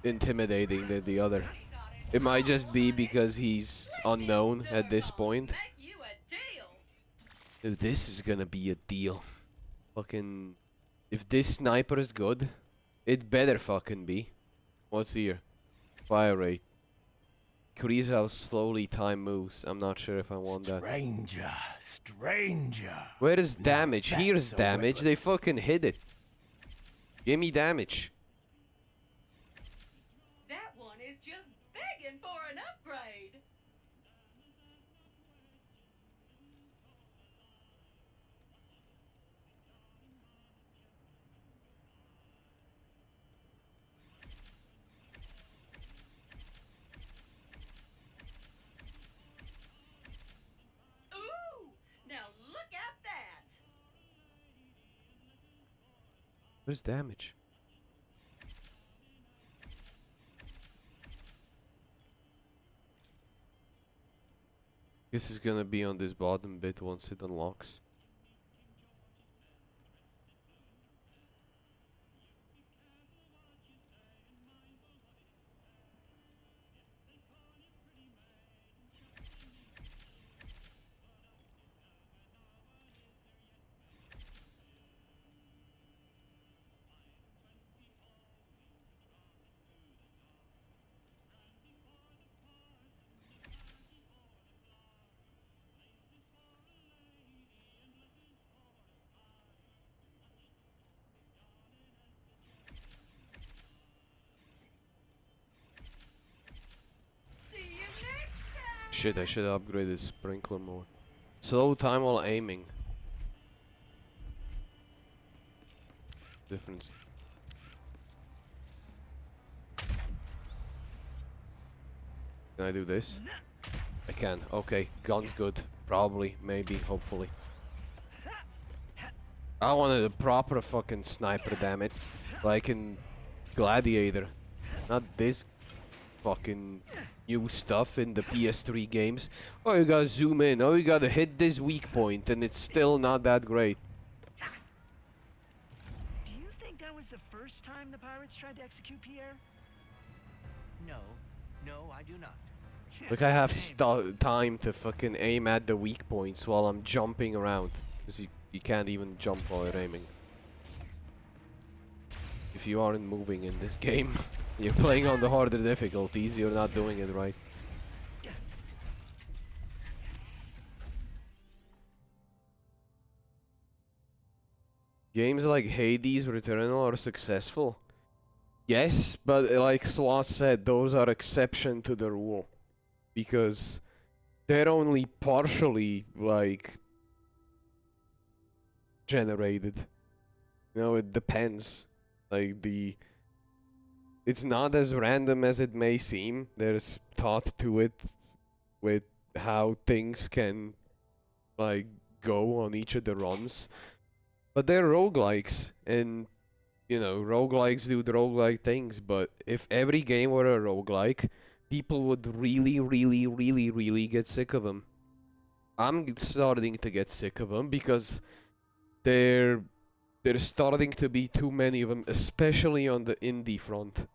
intimidating than the other. It might just be because he's unknown at this point. Dude, this is gonna be a deal. Fucking... If this sniper is good, it better fucking be. What's here? Fire rate. Increase how slowly time moves. I'm not sure if I want that. stranger. Where is damage? that's Here's a damage. weapon. They fucking hid it. Give me damage. That one is just begging for an upgrade. Ooh, now look at that. Where's damage? This is gonna be on this bottom bit once it unlocks. See you next time. Shit, I should upgrade this sprinkler more. Slow time while aiming. Difference. Can I do this? I can. Okay, gun's good. Probably, maybe, hopefully. I wanted a proper fucking sniper, damn it. Like in Gladiator. Not this fucking new stuff in the PS3 games. Oh, you gotta zoom in. Oh, you gotta hit this weak point, and it's still not that great. Do you think that was the first time the pirates tried to execute Pierre? No, no, I do not. Like I have time to fucking aim at the weak points while I'm jumping around. Because you can't even jump while you're aiming. If you aren't moving in this game, you're playing on the harder difficulties, you're not doing it right. Games like Hades, Returnal are successful. Yes, but like Swat said, those are exception to the rule. Because they're only partially, like, generated. You know, it depends. Like, it's not as random as it may seem. There's thought to it with how things can, like, go on each of the runs. But they're roguelikes, and, you know, roguelikes do the roguelike things, but if every game were a roguelike, people would really, really, really, really get sick of them. I'm starting to get sick of them because there's starting to be too many of them, especially on the indie front.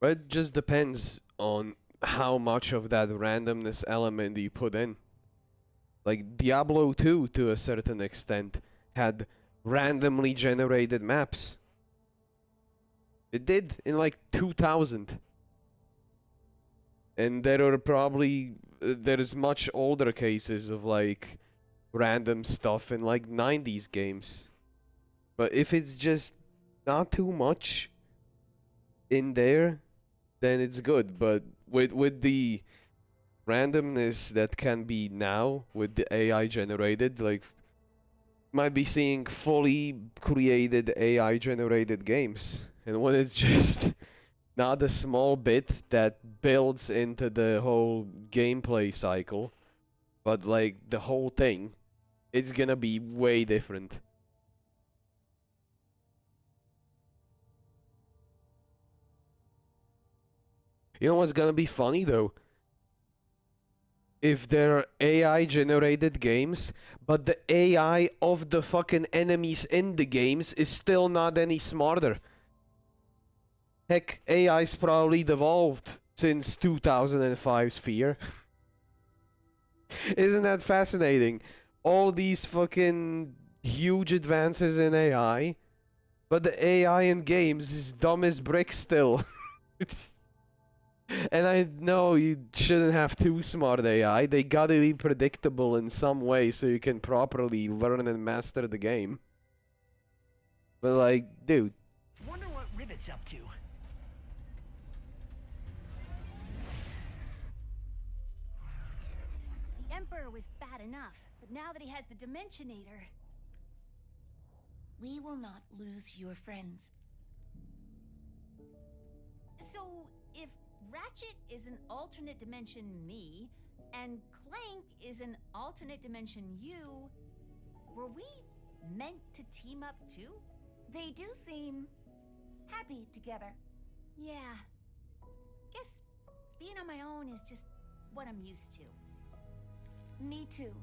But it just depends on how much of that randomness element you put in. Like Diablo 2, to a certain extent, had randomly generated maps. It did in like 2000. And there are probably there's much older cases of like random stuff in like 90s games. But if it's just not too much in there, then it's good. But with the randomness that can be now with the AI generated, like might be seeing fully created AI generated games. And when it's just not a small bit that builds into the whole gameplay cycle, but like the whole thing, it's gonna be way different. You know what's gonna be funny though? If there are AI generated games, but the AI of the fucking enemies in the games is still not any smarter. Heck, AI's probably devolved since 2005 Sphere. Isn't that fascinating? All these fucking huge advances in AI, but the AI in games is dumb as bricks still. And I know you shouldn't have too smart AI. They gotta be predictable in some way so you can properly learn and master the game. But like, dude. Wonder what Rivet's up to. The Emperor was bad enough, but now that he has the Dimensionator... We will not lose your friends. So, if Ratchet is an alternate dimension me, and Clank is an alternate dimension you, were we meant to team up too? They do seem happy together. Yeah. Guess being on my own is just what I'm used to. Me too.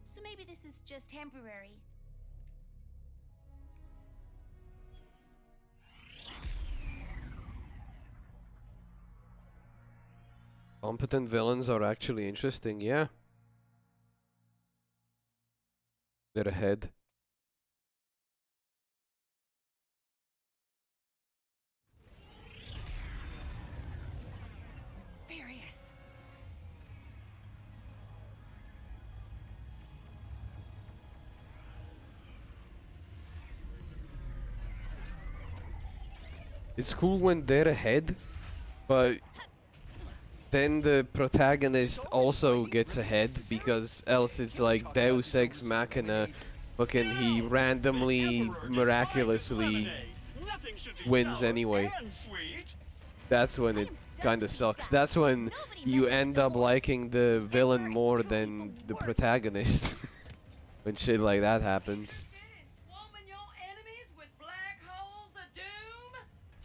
So maybe this is just Temporary. Competent villains are actually interesting, yeah. They're ahead. Various. It's cool when they're ahead, but then the protagonist also gets ahead, because else it's like Deus Ex Machina, fucking he randomly, miraculously wins anyway. That's when it kinda sucks. That's when you end up liking the villain more than the protagonist. When shit like that happens.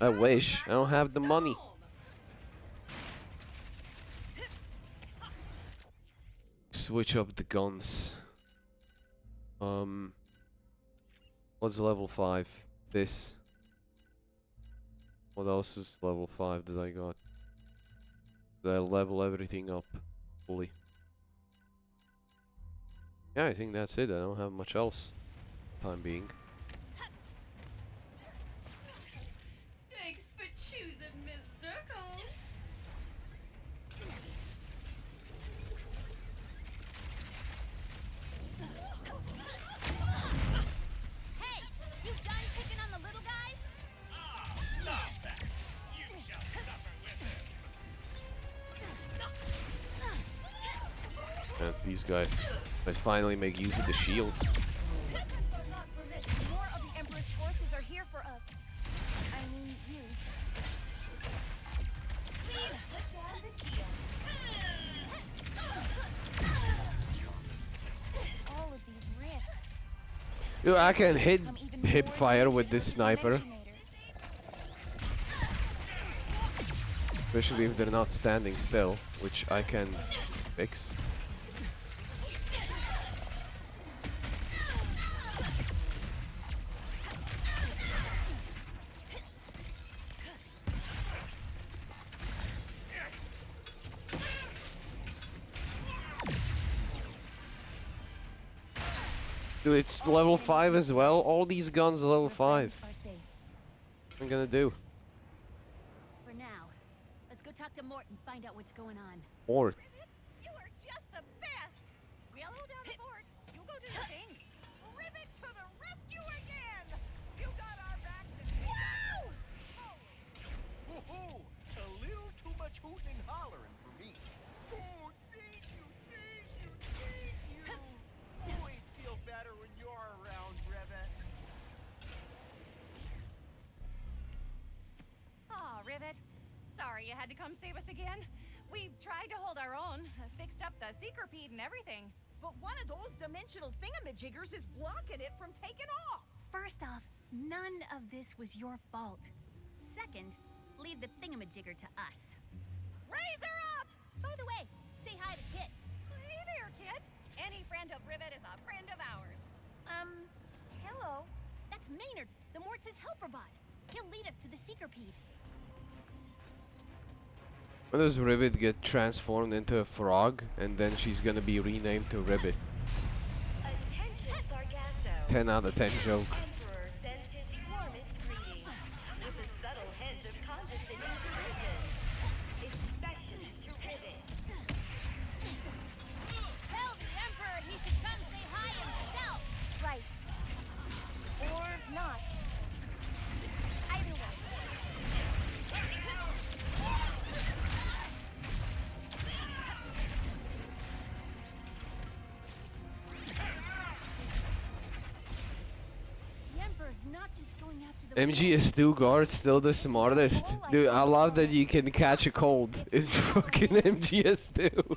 I wish. I don't have the money. Switch up the guns. What's level 5? this. What else is level 5 that I got? Did I level everything up fully? Yeah, I think that's it. I don't have much else. Time being. Thanks for choosing Miss Zircons. Hey, you done picking on the little guys? And these guys, I finally make use of the shields. More of the Emperor's forces are here for us. I mean, you. All of these rifts. Yo, I can hit hip fire with this sniper. Especially if they're not standing still, which I can fix. Dude, it's level 5 as well. All these guns are level 5. What am I gonna do? For now, let's go talk to Mort and find out what's going on. Or You are just the best. We'll hold down the fort. You go do your thing. Rivet to the rescue again. You got our back. Wow! Woohoo! A little too much hooting and hollering for me. Oh, thank you, thank you, thank you. Always feel better when you're around, Rivet. Aw, Rivet. Sorry you had to come save us again. We tried to hold our own, fixed up the secret and everything. But one of those dimensional thingamajiggers is blocking it from taking off. First off, none of this was your fault. Second, leave the thingamajigger to us. Raise her up! By the way, say hi to Kit. Hey there, Kit. Any friend of Rivet is a friend of ours. Hello. That's Maynard, the Morts' helper bot. He'll lead us to the Seekerpede. when does Rivet get transformed into a frog and then she's gonna be renamed to Ribbit? Attention, Sargasso. 10 out of 10 joke. Emperor sends his warmest greetings with a subtle hint of condescending derision, especially to Rivet. Tell the Emperor he should come say hi himself. Right. Or not. Either way. The Emperor's not just going after the MGS2 guard still the smartest. Dude, I love that you can catch a cold in fucking MGS2.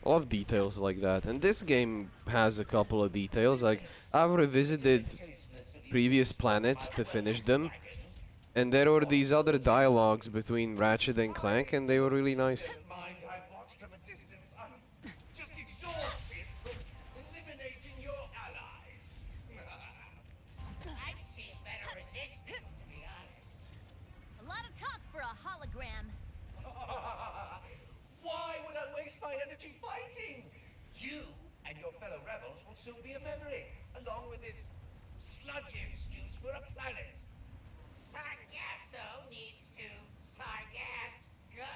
I love details like that, and this game has a couple of details. Like, I've revisited previous planets to finish them, and there were these other dialogues between Ratchet and Clank, and they were really nice. Mind, I've watched from a distance. I'm just exhausted from eliminating your allies. I've seen better resistance, to be honest. A lot of talk for a hologram. Why would I waste my energy fighting? You and your fellow rebels will soon be a memory, along with this sludgy excuse for a planet. Sargasso needs to Sargass go.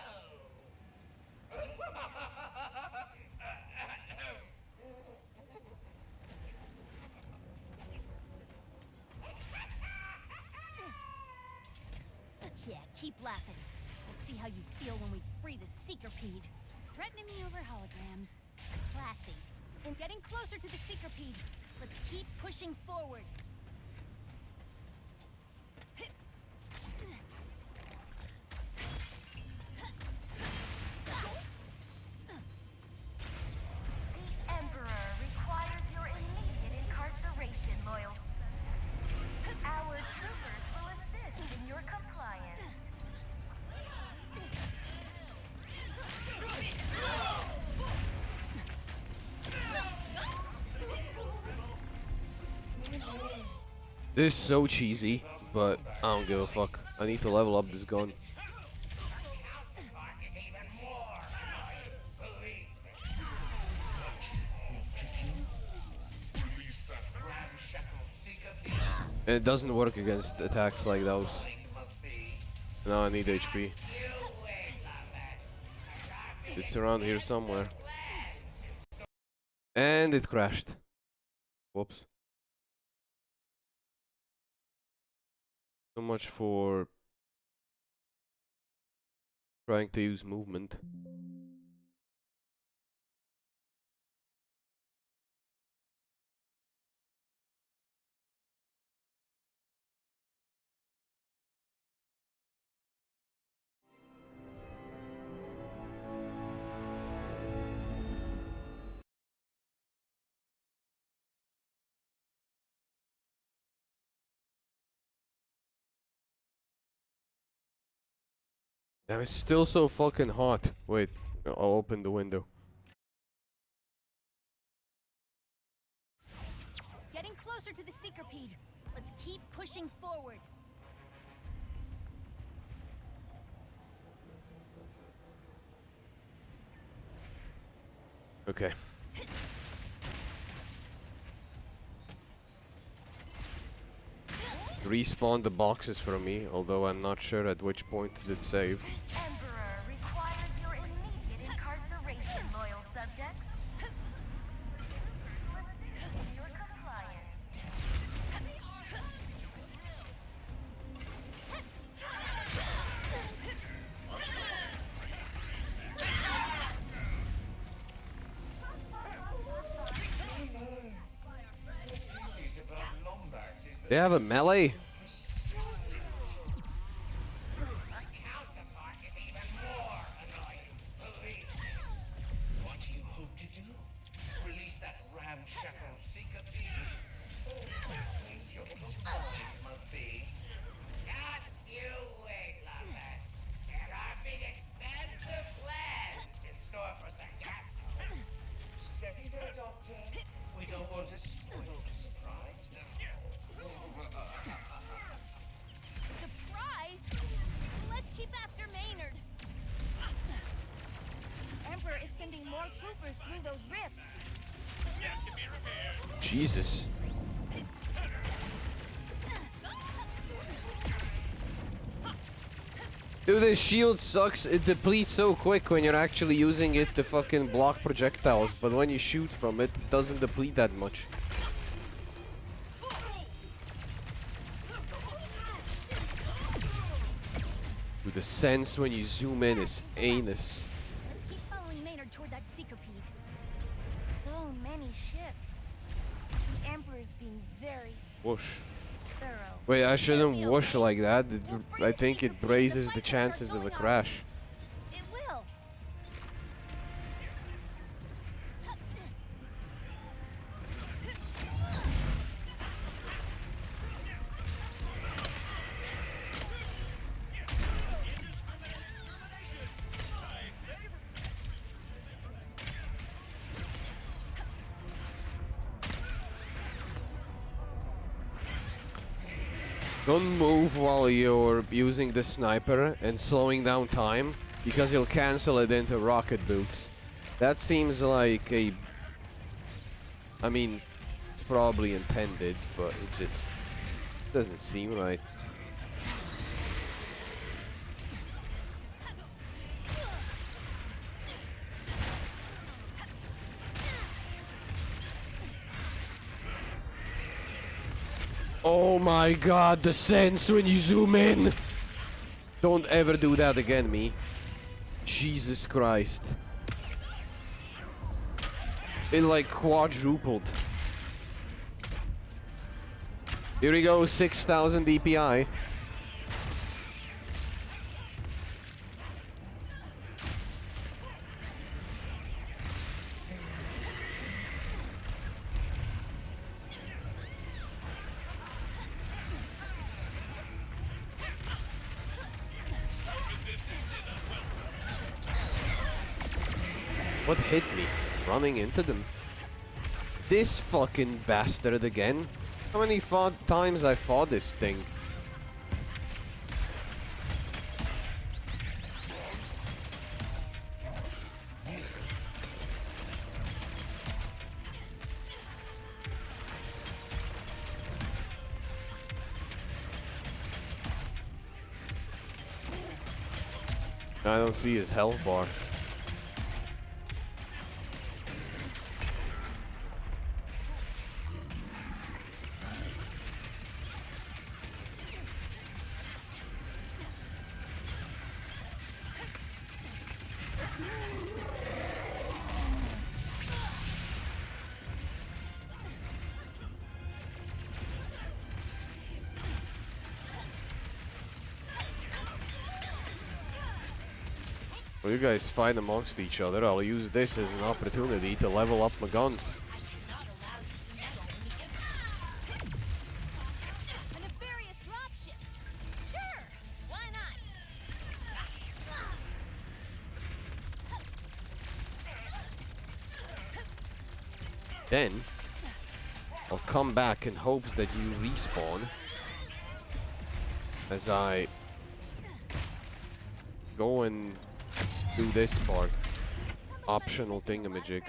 Yeah, keep laughing. Let's see how you feel when we free the Seekerpede. Threatening me over holograms. Classy. And getting closer to the Seekerpede. Let's keep pushing forward. The Emperor requires your immediate incarceration, loyal. This is so cheesy, but I don't give a fuck. I need to level up this gun. And it doesn't work against attacks like those. Now I need HP. It's around here somewhere. And it crashed. Whoops. So much for trying to use movement. Damn, it's still so fucking hot. Wait, I'll open the window. Getting closer to the Seekerpede. Let's keep pushing forward. Okay. Respawn the boxes for me, although I'm not sure at which point did it save. Emperor requires your immediate incarceration, loyal subjects. You're compliant. They have a melee? What do you hope to do? Release that ramshackle Seekerpede? Your little mind must be. Just you wait, lovers. There are big, expensive plans in store for Sargasso. Steady there, Doctor. We don't want to spoil the surprise. Surprise! Let's keep after Maynard. Emperor is sending more troopers through those rifts. Jesus. Dude, this shield sucks. It depletes so quick when you're actually using it to fucking block projectiles, but when you shoot from it, it doesn't deplete that much. Dude, the sense when you zoom in is anus. Let's keep following Maynard toward that Seekerpede. So many ships. The Emperor's being very Whoosh. thorough. Wait, I shouldn't whoosh like that. I think it raises the chances of a crash. It will. Don't move while you're using the sniper and slowing down time, because you'll cancel it into rocket boots. That seems like a... I mean, it's probably intended, but it just doesn't seem right. Oh my god, the sense when you zoom in! Don't ever do that again, me. Jesus Christ. It like quadrupled. Here we go, 6,000 DPI. What hit me? Running into them. This fucking bastard again. How many times I fought this thing? I don't see his health bar. Well, you guys fight amongst each other. I'll use this as an opportunity to level up my guns. A nefarious dropship. Sure, why not? Then, I'll come back in hopes that you respawn as I go and do this part. Optional thingamajig.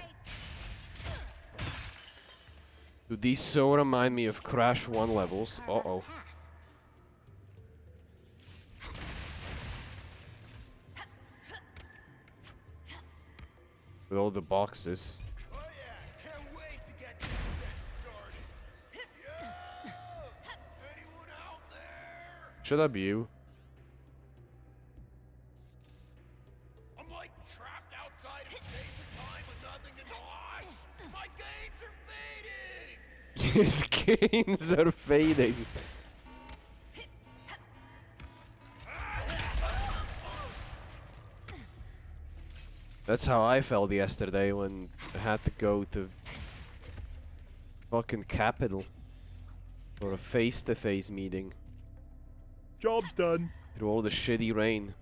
Do these so remind me of Crash 1 levels? Uh-oh. With all the boxes. Oh yeah, can't wait to get this started. Yo! Anyone out there? Should that be you? I'm like trapped outside of space and time with nothing to watch. My gains are fading. His gains are fading. That's how I felt yesterday when I had to go to fucking Capital for a face-to-face meeting. Job's done. Through all the shitty rain.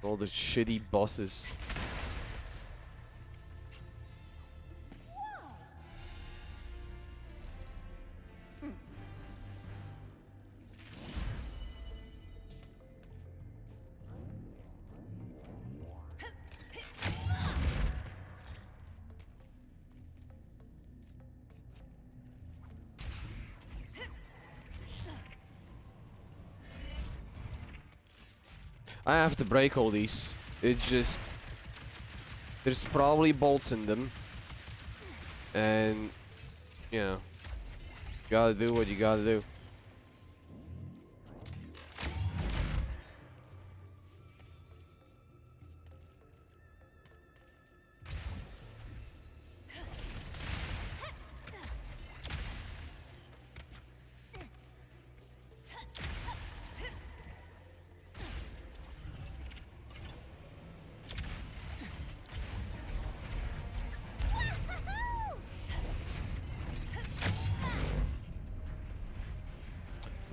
All the shitty buses. I have to break all these. It's just... There's probably bolts in them. And... You know. Gotta do what you gotta do.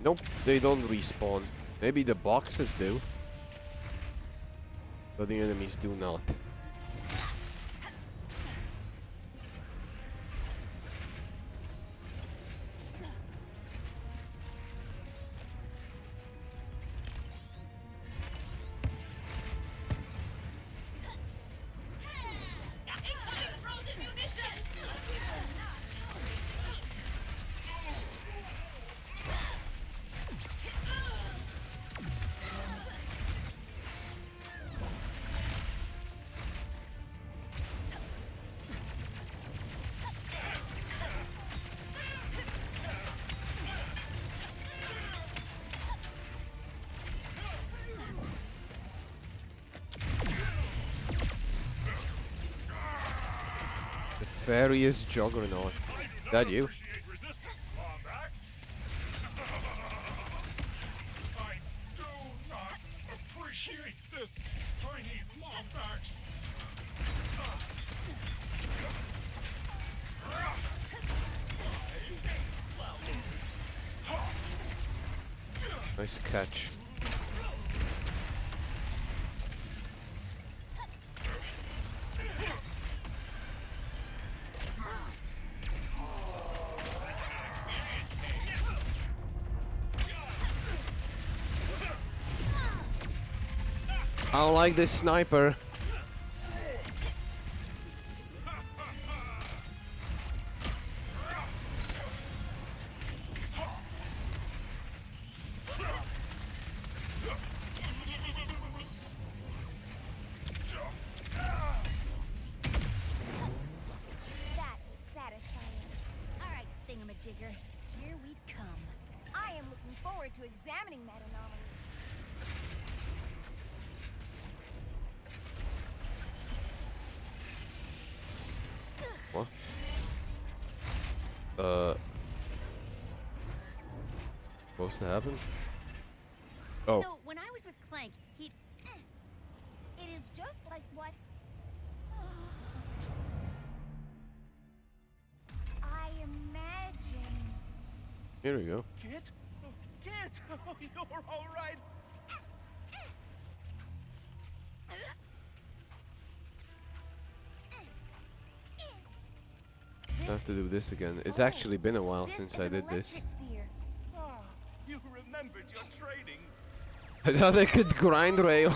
Nope, they don't respawn. Maybe the boxes do. But the enemies do not. Nefarious Juggernaut. That you? I do not appreciate this, tiny Lombax. Nice catch. I don't like this sniper. That was satisfying. All right, thingamajigger, here we come. I am looking forward to examining that anomaly. What? Supposed to happen? Oh. So when I was with Clank, he. It is just like what I imagine. Here we go. Kit? Oh, Kit! Oh, you're all right. I have to do this again. It's actually been a while since I did this. Ah, you remembered your training. I thought I could grind rail.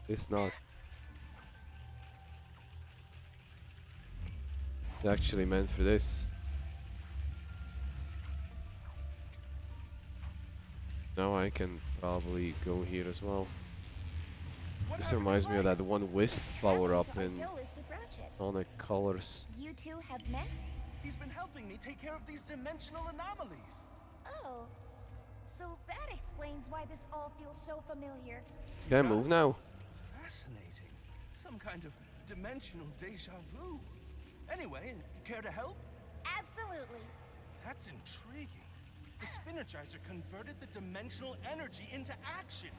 It's not. It's actually meant for this. Now I can probably go here as well. This reminds me of that one wisp power up in Sonic Colors. You two have met? He's been helping me take care of these dimensional anomalies. Oh. So that explains why this all feels so familiar. Can I move now? Fascinating. Some kind of dimensional deja vu. Anyway, care to help? Absolutely. That's intriguing. The Spinnergizer converted the dimensional energy into action.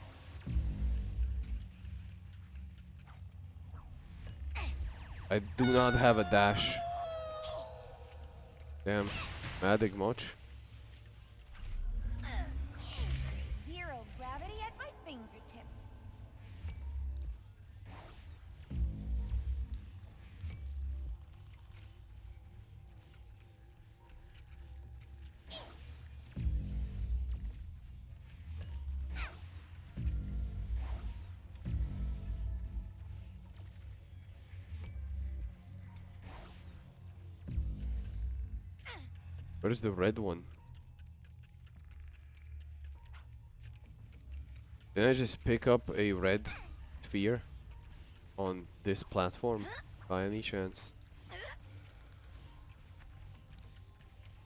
I do not have a dash. Damn. Madig much. Zero gravity at my fingertips. Where's the red one? Did I just pick up a red sphere on this platform by any chance?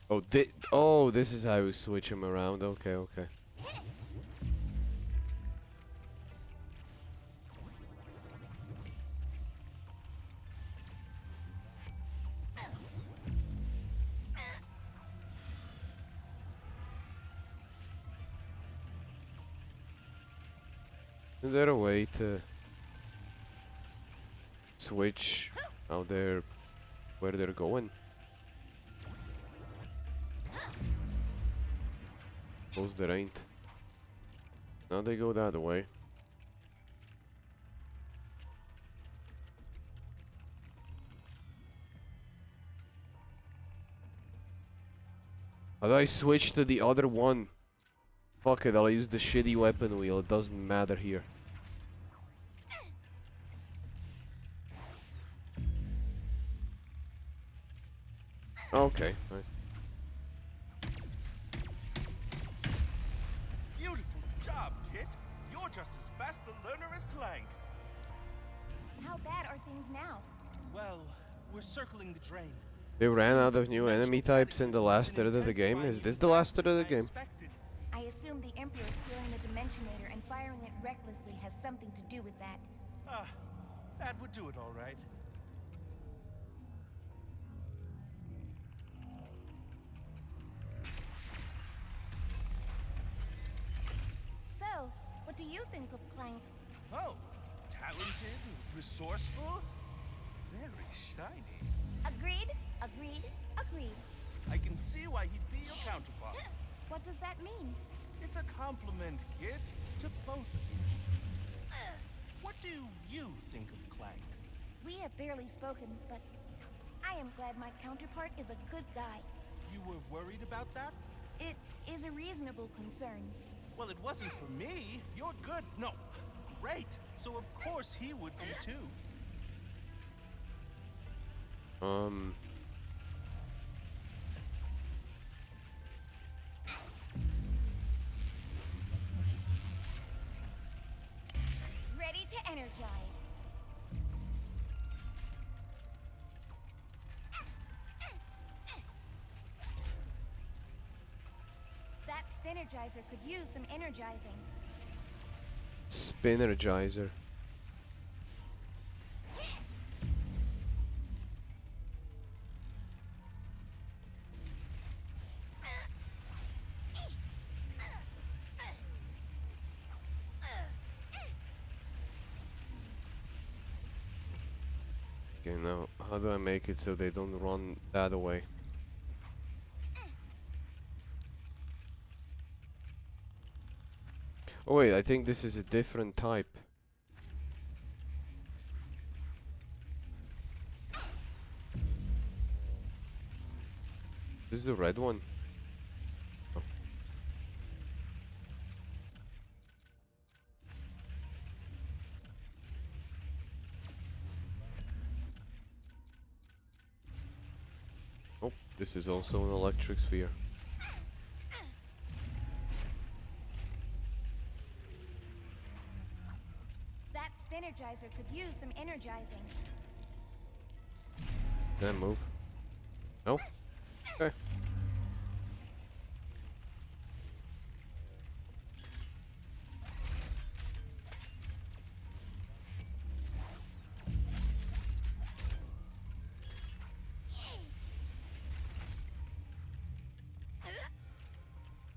Oh, this is how you switch them around. Okay, okay. Is there a way to switch out there where they're going? Suppose there ain't. Now they go that way. How do I switch to the other one? Fuck it, I'll use the shitty weapon wheel, it doesn't matter here. Okay, fine. Beautiful job, Kit. You're just as fast a learner as Clank. How bad are things now? Well, we're circling the drain. They ran out of new enemy types in the last third of the game. Is this the last third of the game? I assume the Emperor stealing the Dimensionator and firing it recklessly has something to do with that. Ah, that would do it all right. So, what do you think of Clank? Oh, talented, resourceful, very shiny. Agreed, agreed, agreed. I can see why he'd be your counterpart. What does that mean? It's a compliment, Kit, to both of you. What do you think of Clank? We have barely spoken, but I am glad my counterpart is a good guy. You were worried about that? It is a reasonable concern. Well, it wasn't for me. You're good. No, great. So of course he would be too. Ready to energize. That Spinergizer could use some energizing. Spinergizer. Okay, now how do I make it so they don't run that away? Oh wait, I think this is a different type. This is the red one. Oh. Oh, this is also an electric sphere. That Spinergizer could use some energizing. Can I move? No? Okay.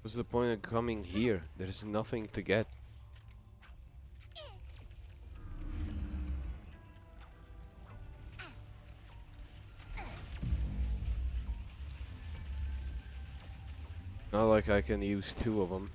What's the point of coming here? There's nothing to get. Not like I can use two of them.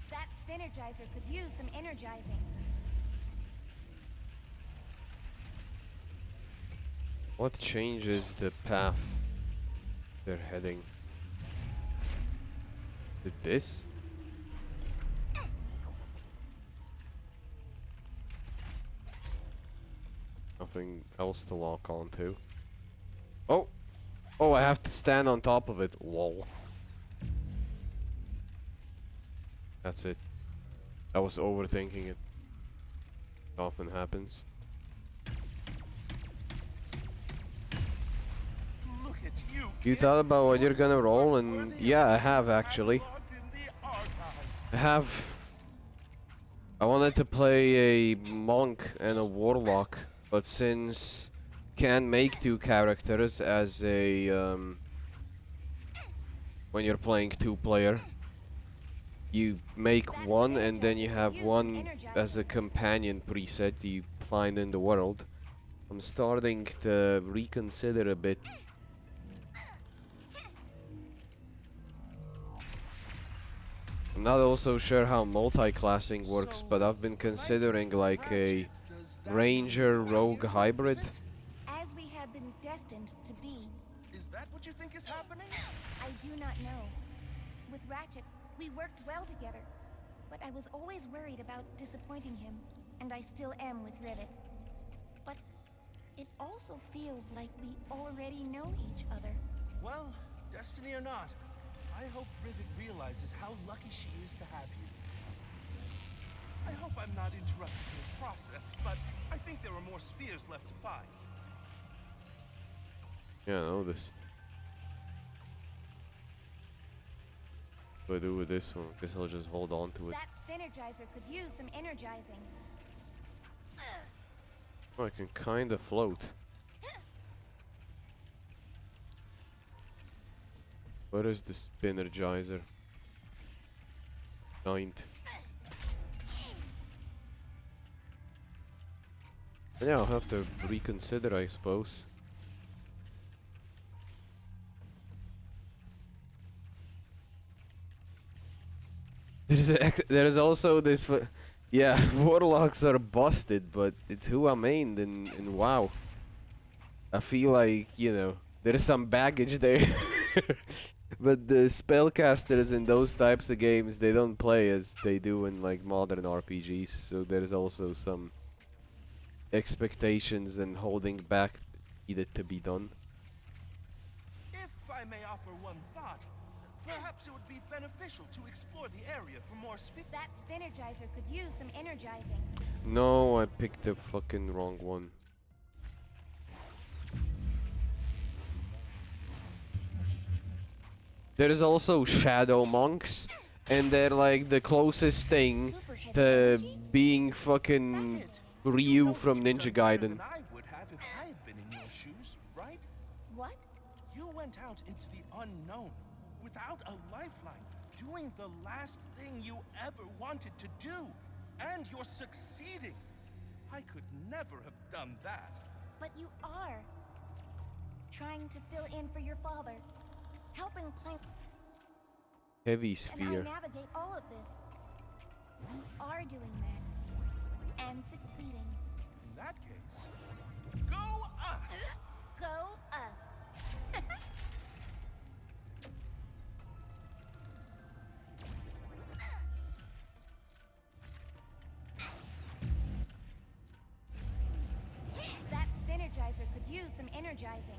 That Spinergizer could use some energizing. What changes the path they're heading? Did this? Nothing else to lock onto. Oh! Oh, I have to stand on top of it. Lol. That's it. I was overthinking it. Often happens. Look at you. You thought about what you're gonna roll, and yeah, I have actually. I have. I wanted to play a monk and a warlock, but since can't make two characters as a when you're playing two-player, you make one and then you have one as a companion preset you find in the world. I'm starting to reconsider a bit. I'm not also sure how multi-classing works, but I've been considering like a ranger rogue hybrid. As we have been destined to be. Is that what you think is happening? I do not know. With Ratchet, we worked well together, but I was always worried about disappointing him, and I still am with Rivet. But it also feels like we already know each other. Well, destiny or not, I hope Rivet realizes how lucky she is to have you. I hope I'm not interrupting your process, but I think there are more spheres left to find. Yeah, I noticed. What do I do with this one? Guess I'll just hold on to it. That Spinergizer could use some energizing. Oh, I can kind of float. Where is the Spinergizer? 9th. Yeah, I'll have to reconsider, I suppose. There's also this. Yeah, warlocks are busted, but it's who I mained in WoW. I feel like, you know, there's some baggage there. But the spellcasters in those types of games, they don't play as they do in like modern RPGs, so there's also some expectations and holding back needed to be done. If I may offer one thought, perhaps it would be beneficial to explore the area for more That Spinergizer could use some energizing. No, I picked the fucking wrong one. There's also shadow monks, and they're like the closest thing to being fucking Ryu from Ninja Gaiden. I would have if I had been in your shoes, right? What? You went out into the unknown without a lifeline, doing the last thing you ever wanted to do, and you're succeeding. I could never have done that. But you are. Trying to fill in for your father. Helping Clank Heavy and sphere. I navigate all of this. You are doing that. And succeeding. In that case, go us! Go us. That Spinergizer could use some energizing.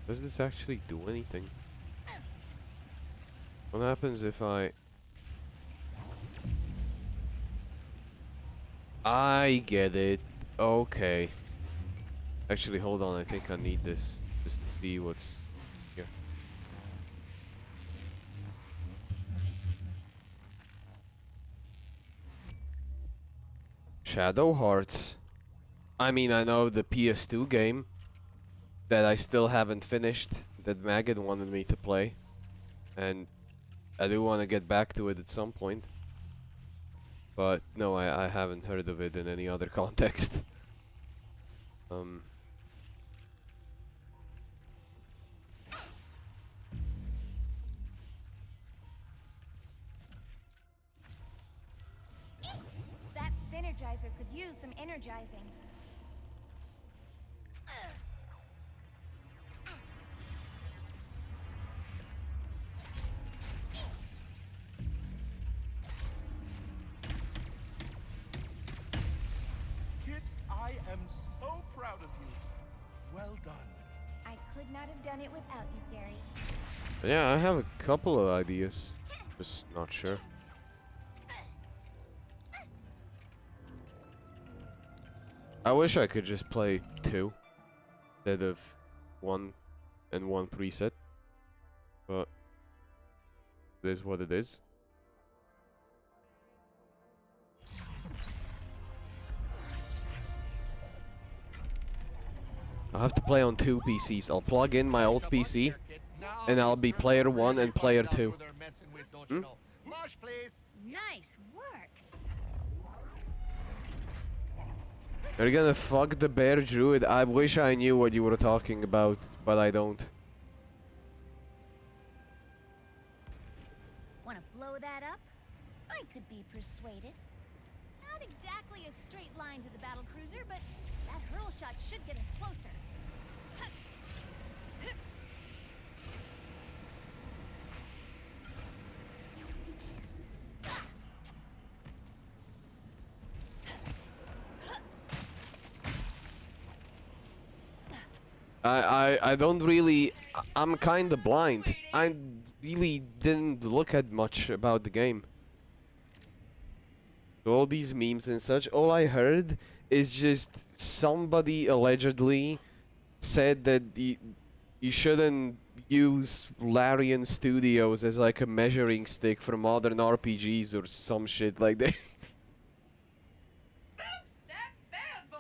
Does this actually do anything? What happens if I get it. Okay. Actually, hold on. I think I need this just to see what's here. Shadow Hearts. I mean, I know the PS2 game that I still haven't finished, that Megan wanted me to play, and I do want to get back to it at some point. But no, I haven't heard of it in any other context. That Spinergizer could use some energizing. Kit, I am so proud of you. Well done. I could not have done it without you, Gary. Yeah, I have a couple of ideas. Just not sure. I wish I could just play 2 instead of 1 and 1 preset. But it is what it is. I'll have to play on 2 PCs. I'll plug in my old PC and I'll be player 1 and player 2. Hmm? Nice work. They're gonna fuck the bear druid. I wish I knew what you were talking about, but I don't. Want to blow that up? I could be persuaded. Not exactly a straight line to the battle cruiser, but that hurl shot should get us closer. I don't really. I'm kinda blind. I really didn't look at much about the game. All these memes and such, all I heard is just somebody allegedly said that you shouldn't use Larian Studios as like a measuring stick for modern RPGs or some shit like that. Boost that bad boy!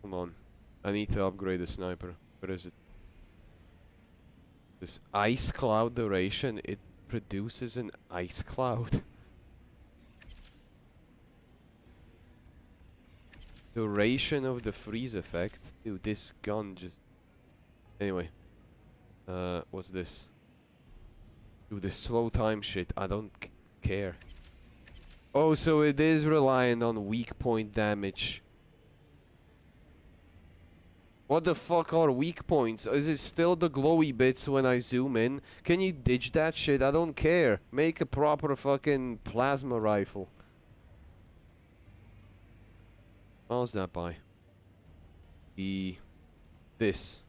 Hold on. I need to upgrade the sniper. Where is it? This ice cloud duration, it produces an ice cloud. Duration of the freeze effect. Dude, this gun just... Anyway. What's this? Dude, this slow time shit. I don't care. Oh, so it is reliant on weak point damage. What the fuck are weak points? Is it still the glowy bits when I zoom in? Can you ditch that shit? I don't care. Make a proper fucking plasma rifle. How's that by? This.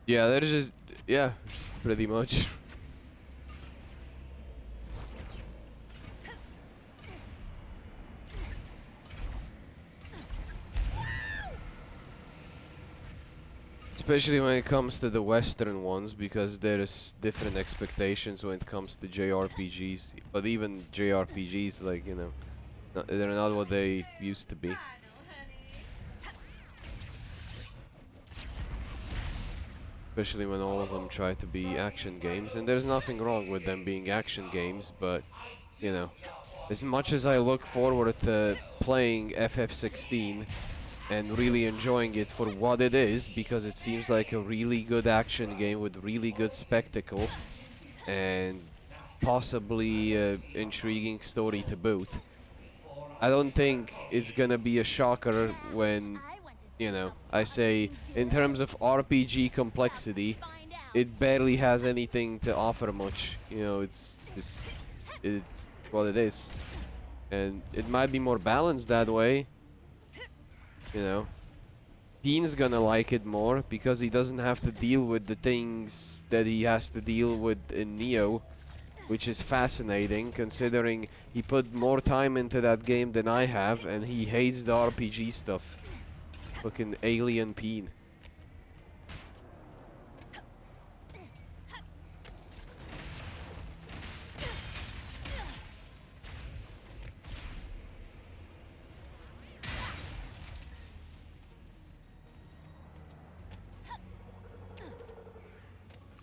Yeah, there's just... Yeah, pretty much. Especially when it comes to the Western ones, because there's different expectations when it comes to JRPGs. But even JRPGs, like, you know, they're not what they used to be. Especially when all of them try to be action games, and there's nothing wrong with them being action games, but, you know, as much as I look forward to playing FF16 and really enjoying it for what it is, because it seems like a really good action game with really good spectacle and possibly an intriguing story to boot, I don't think it's gonna be a shocker when, you know, I say, in terms of RPG complexity, it barely has anything to offer much. You know, it's what it is. And it might be more balanced that way. You know. Dean's gonna like it more, because he doesn't have to deal with the things that he has to deal with in Neo. Which is fascinating, considering he put more time into that game than I have, and he hates the RPG stuff. Fucking alien peen.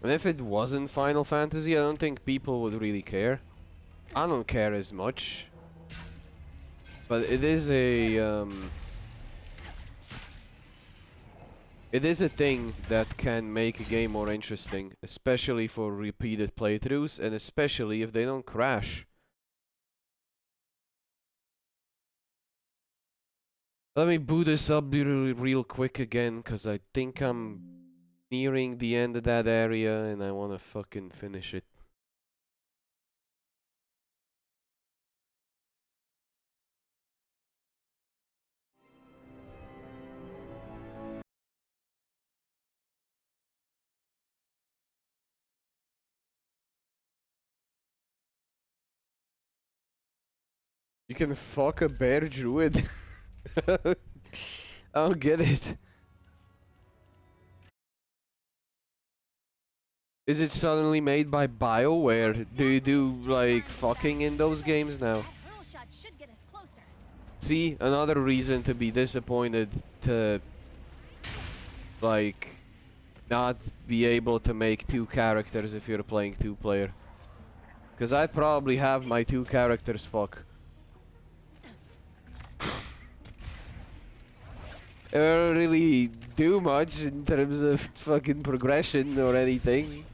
And if it wasn't Final Fantasy, I don't think people would really care. I don't care as much. But it is a it is a thing that can make a game more interesting, especially for repeated playthroughs, and especially if they don't crash. Let me boot this up real quick again, cause I think I'm nearing the end of that area and I wanna fucking finish it. You can fuck a bear druid? I don't get it. Is it suddenly made by BioWare? Do you do, like, fucking in those games now? See, another reason to be disappointed to, like, not be able to make two characters if you're playing two-player. Because I'd probably have my two characters fuck. I don't really do much in terms of fucking progression or anything.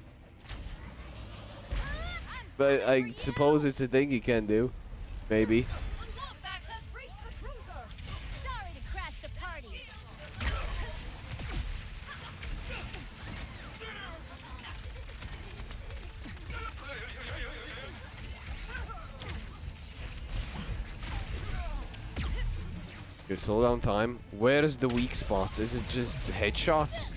But I suppose it's a thing you can do. Maybe. Okay, slow down time. Where's the weak spots? Is it just headshots?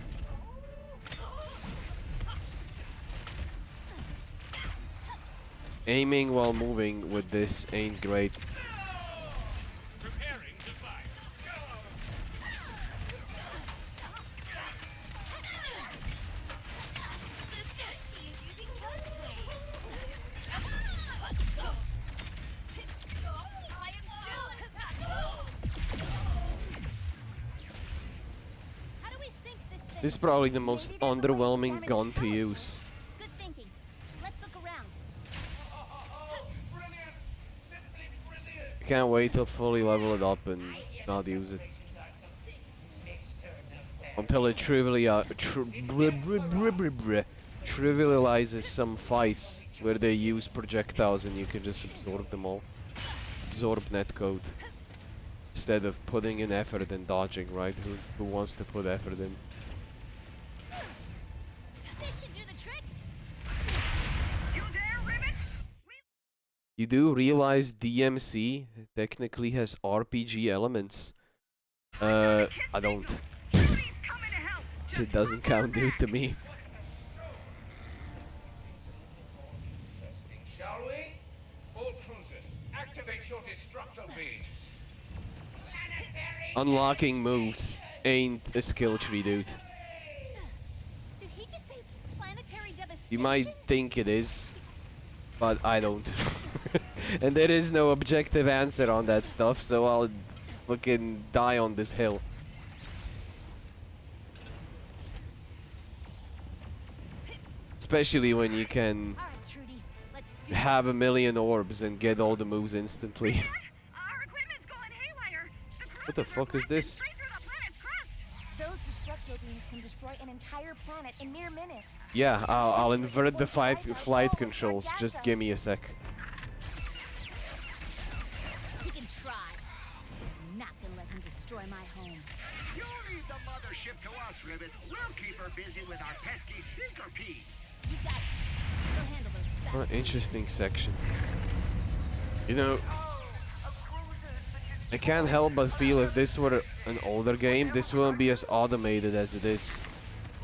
Aiming while moving with this ain't great. This is probably the most underwhelming gun to use. Good thinking. Let's look around. Brilliant! Simply brilliant! I can't wait till fully level it up and not use it. Until it trivializes some fights where they use projectiles and you can just absorb them all. Absorb netcode. Instead of putting in effort and dodging, right? Who wants to put effort in? This should do the trick. You there, Rivet? You do realize DMC technically has RPG elements. I don't. It doesn't count, dude, to me. Interesting, shall we? All cruisers, activate your destructor beams. Planetary Unlocking moves ain't a skill tree, dude. Did he just say planetary devastation? You might think it is, but I don't. And there is no objective answer on that stuff, so I'll fucking die on this hill. Especially when you can All right, Trudy, let's do have a this. million orbs and get all the moves instantly. Our equipment's going haywire. What the fuck is this? Straight through the planet's crust. Those destructo beams can destroy an entire planet in mere minutes. Yeah, I'll invert the flight controls. Just give me a sec. He can try. I'm not gonna let him destroy my home. You leave the mothership to us, Rivet. We'll keep her busy with our pesky syncopede. You got it. Go handle those Oh, interesting section. You know, I can't help but feel if this were an older game, this wouldn't be as automated as it is.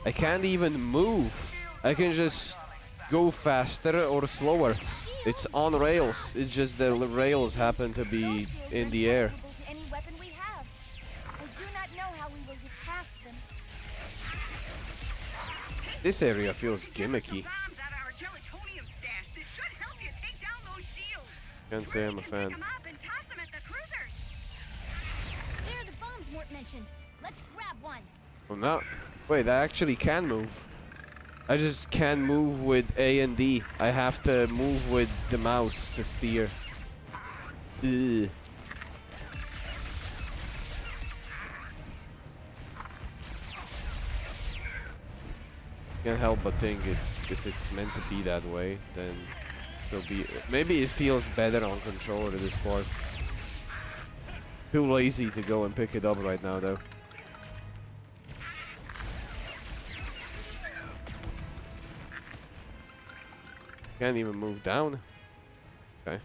I can't even move. I can just go faster or slower. It's on rails. It's just the rails happen to be in the air. To any weapon we have. I do not know how we will get past them. This area feels gimmicky. Bombs at our gelatonium stash that should help you take down those shields. Can't say I'm a Pick fan. 'em up and toss 'em at the cruisers. There are the bombs Mort mentioned. Let's grab one. Well, now, wait, I actually can move. I just can't move with A and D. I have to move with the mouse to steer. Ugh. Can't help but think if it's meant to be that way, then it'll be. Maybe it feels better on controller this part. Too lazy to go and pick it up right now, though. Can't even move down. Okay.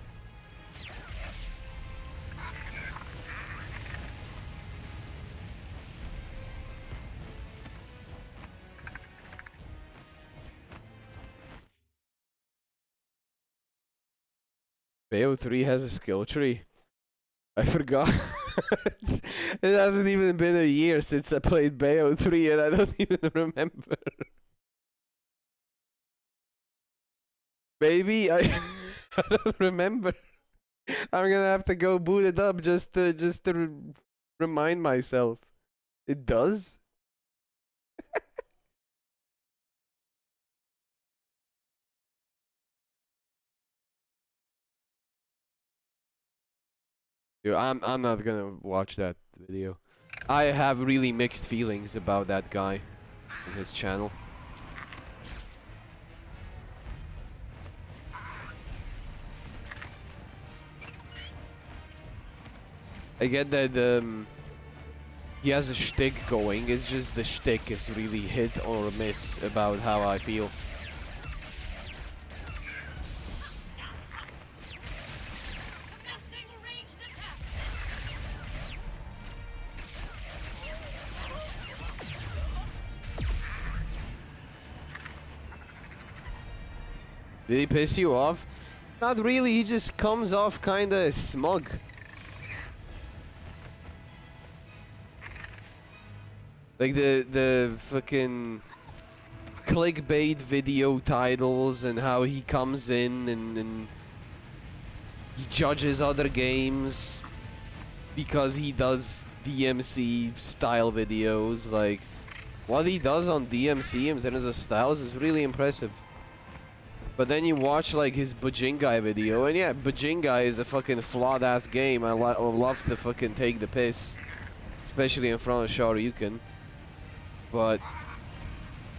BO3 has a skill tree. I forgot. It hasn't even been a year since I played BO3 and I don't even remember. Maybe I don't remember. I'm gonna have to go boot it up just to remind myself. It does? Dude, I'm not gonna watch that video. I have really mixed feelings about that guy and his channel. I get that he has a shtick going, it's just the shtick is really hit or miss about how I feel. Did he piss you off? Not really, he just comes off kinda smug. Like the fucking clickbait video titles and how he comes in and he judges other games because he does DMC style videos. Like, What he does on DMC in terms of styles is really impressive. But then you watch like his Bujingai video, and yeah, Bujingai is a fucking flawed ass game. I love to fucking take the piss, especially in front of Shoryuken. But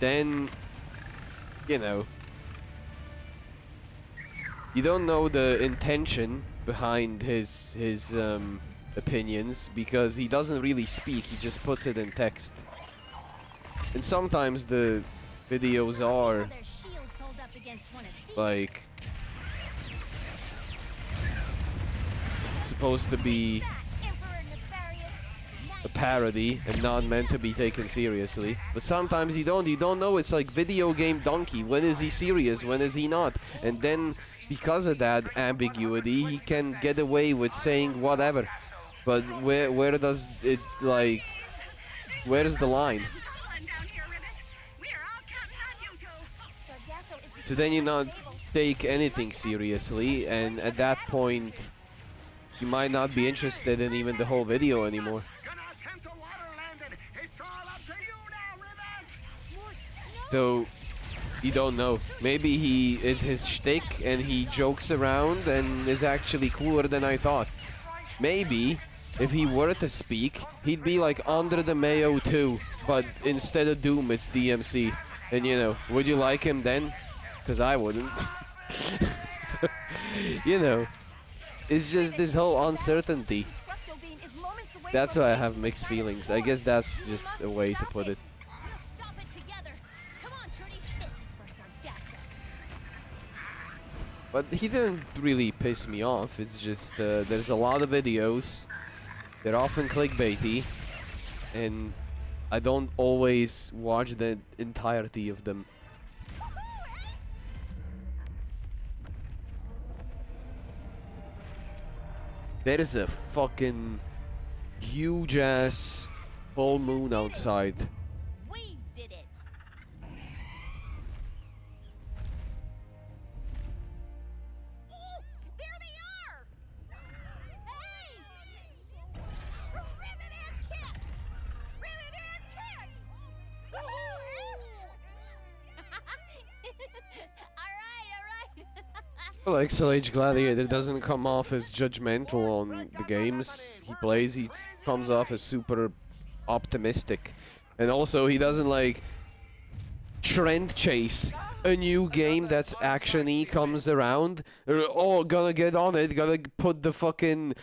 then, you know, you don't know the intention behind his opinions because he doesn't really speak. He just puts it in text. And sometimes the videos are like supposed to be a parody and not meant to be taken seriously. But sometimes you don't know. It's like video game donkey. When is he serious? When is he not? And then because of that ambiguity, he can get away with saying whatever. But where does it, like, where's the line? So then you not take anything seriously, and at that point you might not be interested in even the whole video anymore. So you don't know. Maybe it's his shtick and he jokes around and is actually cooler than I thought. Maybe if he were to speak, he'd be like Under the Mayo 2, but instead of Doom, it's DMC. And you know, would you like him then? Because I wouldn't. So, you know, it's just this whole uncertainty. That's why I have mixed feelings. I guess that's just a way to put it. But he didn't really piss me off. It's just there's a lot of videos. They're often clickbaity, and I don't always watch the entirety of them. There is a fucking huge ass full moon outside. We did it. Oh, there they are! Hey! Rivet and Kit! Rivet and Kit! All right. Well, XLH Gladiator doesn't come off as judgmental on the games he plays. He comes off as super optimistic. And also, he doesn't like trend chase a new game that's action-y comes around. Oh, gonna get on it, gonna put the fucking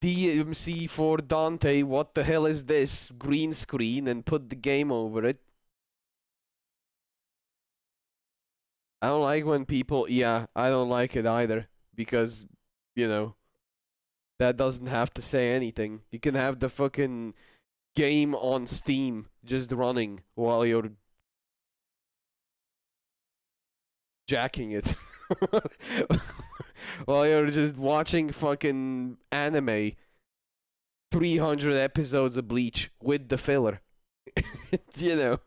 DMC for Dante, what the hell is this? Green screen and put the game over it. I don't like when people, yeah, I don't like it either, because, you know, that doesn't have to say anything. You can have the fucking game on Steam just running while you're jacking it. While you're just watching fucking anime. 300 episodes of Bleach with the filler. You know.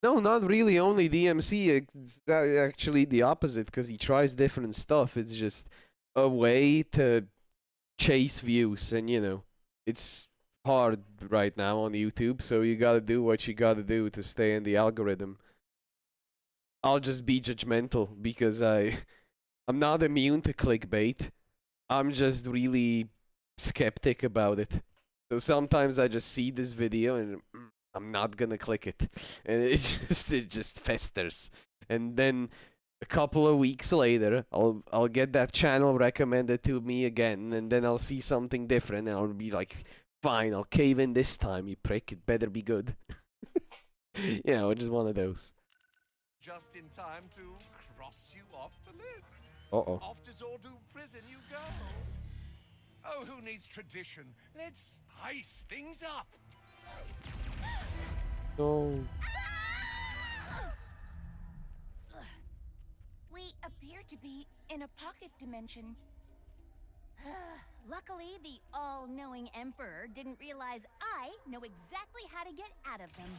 No, not really only DMC. It's actually the opposite, because he tries different stuff. It's just a way to chase views, and you know, it's hard right now on YouTube, so you gotta do what you gotta do to stay in the algorithm. I'll just be judgmental because I'm not immune to clickbait. I'm just really skeptic about it. So sometimes I just see this video and I'm not gonna click it, and it just festers. And then a couple of weeks later, I'll get that channel recommended to me again, and then I'll see something different, and I'll be like, fine, I'll cave in this time, you prick. It better be good. You know, just one of those. Just in time to cross you off the list. Uh-oh. Off to Zordu prison you go. Oh, who needs tradition? Let's spice things up. No. We appear to be in a pocket dimension. Luckily, the all-knowing Emperor didn't realize I know exactly how to get out of them.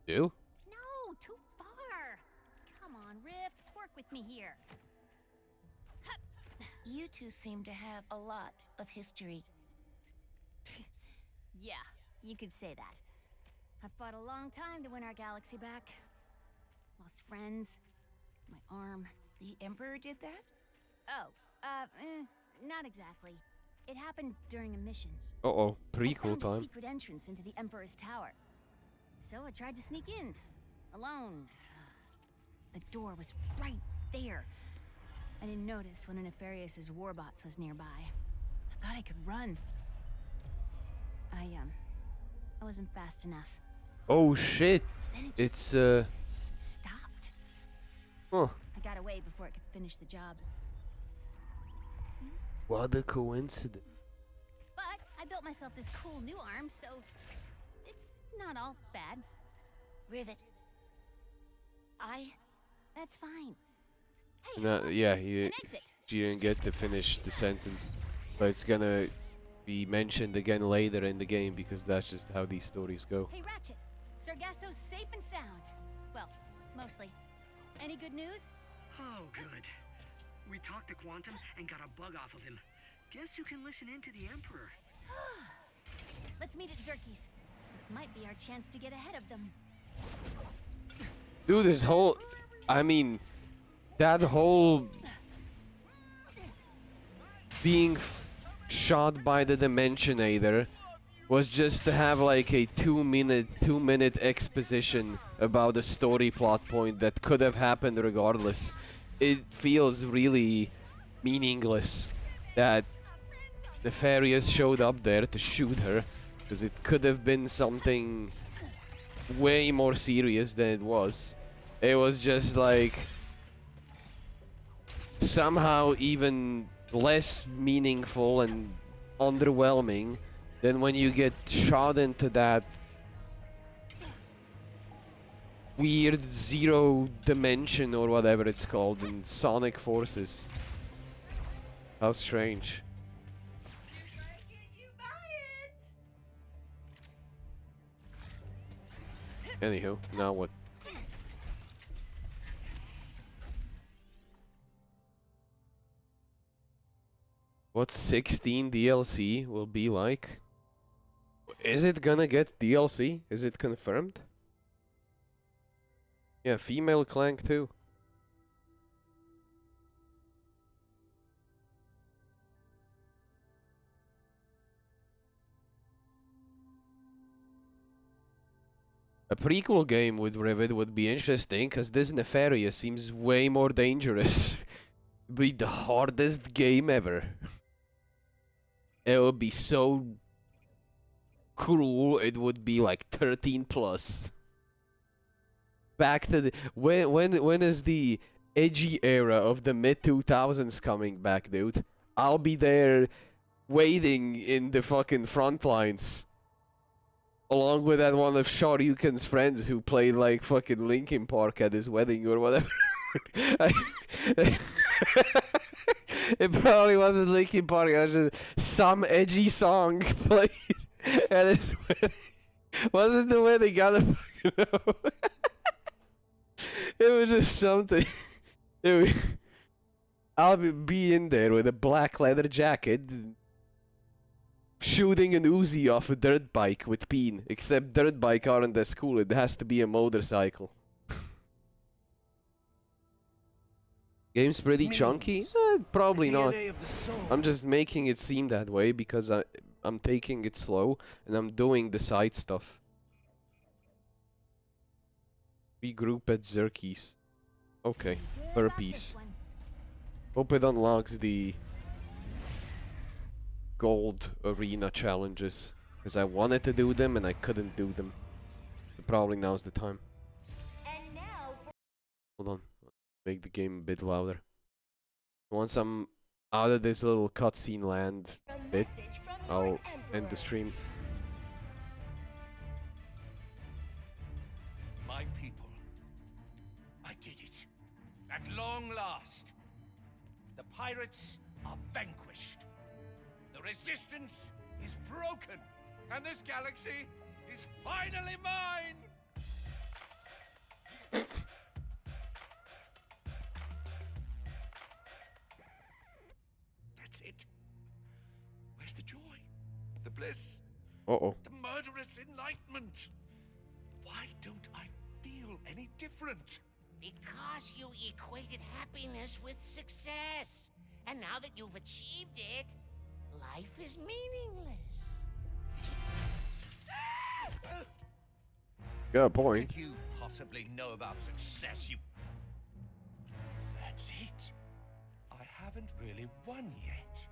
You? No, too far. Come on, Rifts, work with me here. You two seem to have a lot of history. Yeah, you could say that. I've fought a long time to win our galaxy back. Lost friends, my arm. The Emperor did that? Oh, not exactly. It happened during a mission. Uh-oh, I prequel found a time. secret entrance into the Emperor's tower. So I tried to sneak in, alone. The door was right there. I didn't notice one of Nefarious' warbots was nearby. I thought I could run. I wasn't fast enough. Oh shit! Then it just stopped. Huh. I got away before it could finish the job. What a coincidence. But I built myself this cool new arm, so it's not all bad. Rivet. That's fine. Hey, No, look, yeah, an exit. you didn't get to finish the sentence. But it's gonna be mentioned again later in the game because that's just how these stories go. Hey, Ratchet. Sargasso's safe and sound. Well, mostly. Any good news? Oh, good. We talked to Quantum and got a bug off of him. Guess who can listen in to the Emperor? Let's meet at Zerky's. This might be our chance to get ahead of them. Dude, this whole... I mean... That whole... being shot by the Dimensionator was just to have like a 2-minute exposition about a story plot point that could have happened regardless. It feels really meaningless that Nefarious showed up there to shoot her, because it could have been something way more serious than it was. It was just like somehow even less meaningful and underwhelming than when you get shot into that weird zero dimension or whatever it's called in Sonic Forces. How strange. Anywho, now what? What 16 DLC will be like? Is it gonna get DLC? Is it confirmed? Yeah, female Clank too. A prequel game with Rivet would be interesting, cause this Nefarious seems way more dangerous. Be the hardest game ever. It would be so cruel, it would be like 13 plus. Back to the when is the edgy era of the mid 2000s coming back, dude? I'll be there waiting in the fucking front lines. Along with that one of Shoryuken's friends who played like fucking Linkin Park at his wedding or whatever. It probably wasn't Linkin Park, it was just some edgy song played at his wedding. Wasn't the wedding, I don't fucking know. It was just something. I'll be in there with a black leather jacket, shooting an Uzi off a dirt bike with Peen. Except dirt bike aren't as cool, it has to be a motorcycle. Game's pretty chunky? Probably not. I'm just making it seem that way because I'm taking it slow and I'm doing the side stuff. Regroup at Zerky's. Okay, per piece. Hope it unlocks the gold arena challenges, because I wanted to do them and I couldn't do them. So probably now's the time. Hold on, make the game a bit louder. Once I'm out of this little cutscene land bit, I'll end the stream. My people, I did it. At long last, the pirates are vanquished. The resistance is broken, and this galaxy is finally mine! That's it. Where's the joy? The bliss? Uh-oh. The murderous enlightenment. Why don't I feel any different? Because you equated happiness with success. And now that you've achieved it, life is meaningless. Got a point. What could you possibly know about success, you... That's it. I haven't really won yet.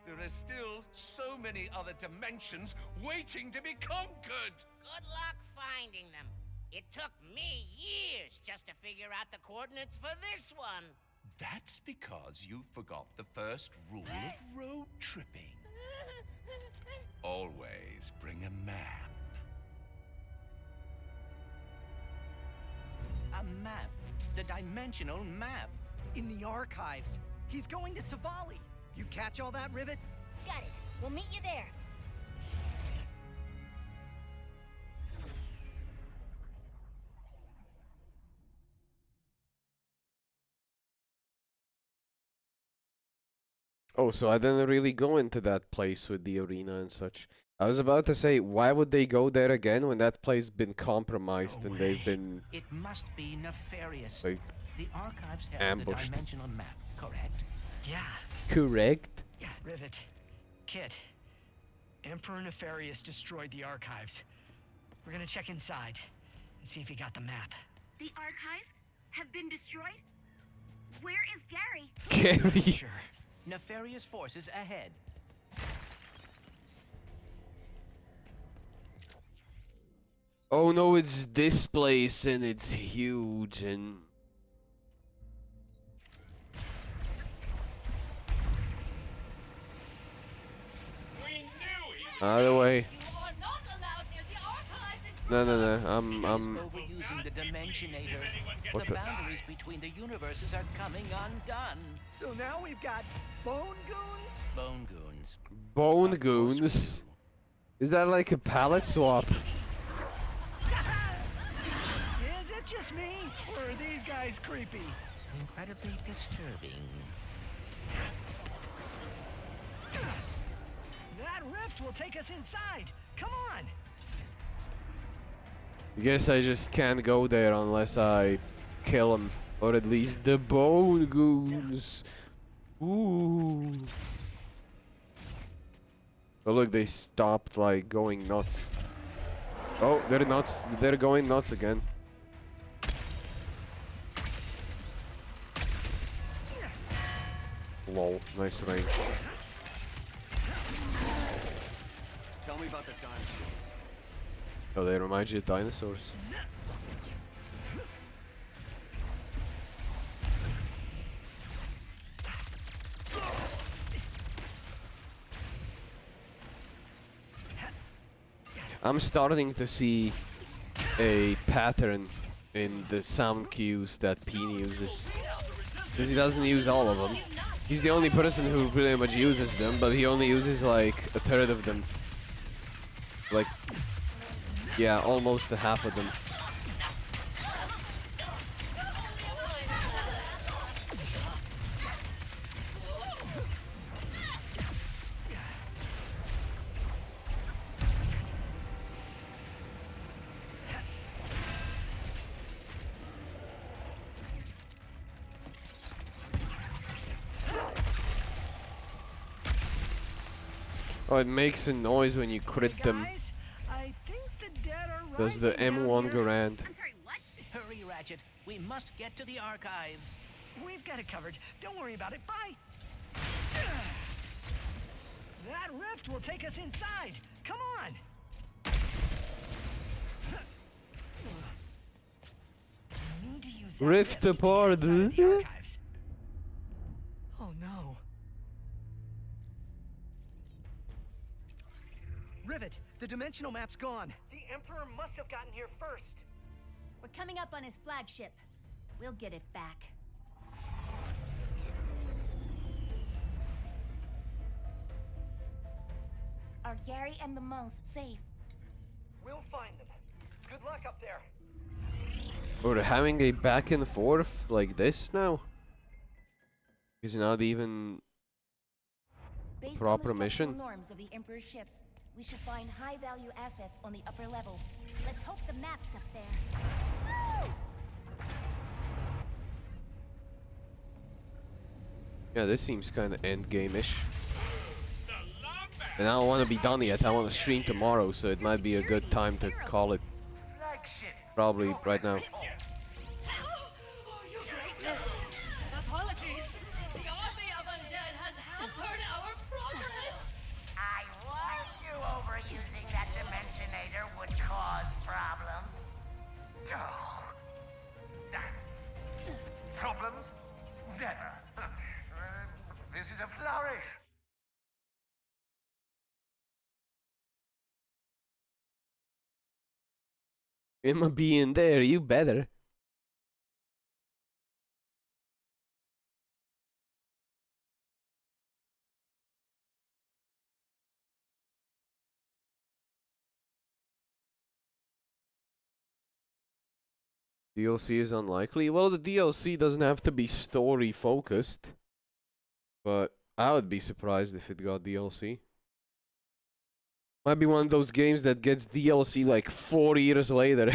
There are still so many other dimensions waiting to be conquered. Good luck finding them. It took me years just to figure out the coordinates for this one. That's because you forgot the first rule of road tripping. Always bring a map. A map. The dimensional map. In the archives. He's going to Savali. You catch all that, Rivet? Got it. We'll meet you there. Oh, so I didn't really go into that place with the arena and such. I was about to say, why would they go there again when that place been compromised and they've been... It must be nefarious. Like, the archives have ambushed. the dimensional map, correct? Yeah. Correct? Yeah. Rivet. Kid. Emperor Nefarious destroyed the archives. We're gonna check inside and see if he got the map. The archives have been destroyed? Where is Gary? Gary. Sure. Nefarious forces ahead. Oh no, it's this place and it's huge and... Out of the way. No, I'm Overusing the Dimensionator. What The the- boundaries between the universes are coming undone. So now we've got Bone Goons? Bone Goons. Bone Goons. Is that like a palette swap? Is it just me? Or are these guys creepy? Incredibly disturbing. That rift will take us inside. Come on. I guess I just can't go there unless I kill him. Or at least the Bone Goons. Ooh. Oh look, they stopped like going nuts. Oh, they're nuts. They're going nuts again. Lol, nice range. Tell me about the dinosaurs. Oh, they remind you of dinosaurs. I'm starting to see a pattern in the sound cues that Peen uses. Because he doesn't use all of them. He's the only person who pretty much uses them, but he only uses like a third of them. Like, yeah, almost a half of them. Oh, it makes a noise when you crit them. I think the dead are Does the M1 Garand. I'm sorry, what? Hurry, Ratchet. We must get to the archives. We've got it covered. Don't worry about it. Bye. That rift will take us inside. Come on. Need to use that Rift to get apart. inside of the archives. Oh no. Rivet, the dimensional map's gone. The Emperor must have gotten here first. We're coming up on his flagship. We'll get it back. Are Gary and the monks safe? We'll find them. Good luck up there. We're having a back and forth like this now? Is not even Based proper on the structural mission? norms of the Emperor's ships, We should find high-value assets on the upper level. Let's hope the map's up there. Woo! Yeah, this seems kind of endgame-ish. And I don't want to be done yet. I want to stream tomorrow, so it might be a good time to call it. Probably right now. Your Greatness, apologies. The army of undead has hampered our progress. I warned you overusing that Dimensionator would cause problems. Oh. Problems? Never. This is a flourish. Emma being there, you better. DLC is unlikely. Well, the DLC doesn't have to be story focused. But I would be surprised if it got DLC. Might be one of those games that gets DLC like 4 years later.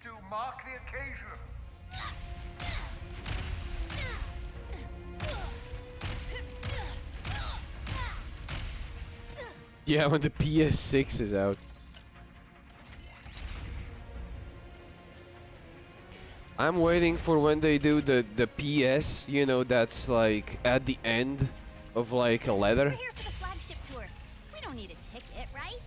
To mark the occasion. Yeah, when the PS6 is out. I'm waiting for when they do the PS, you know, that's like at the end of like a letter. We're here for the flagship tour. We don't need a ticket, right?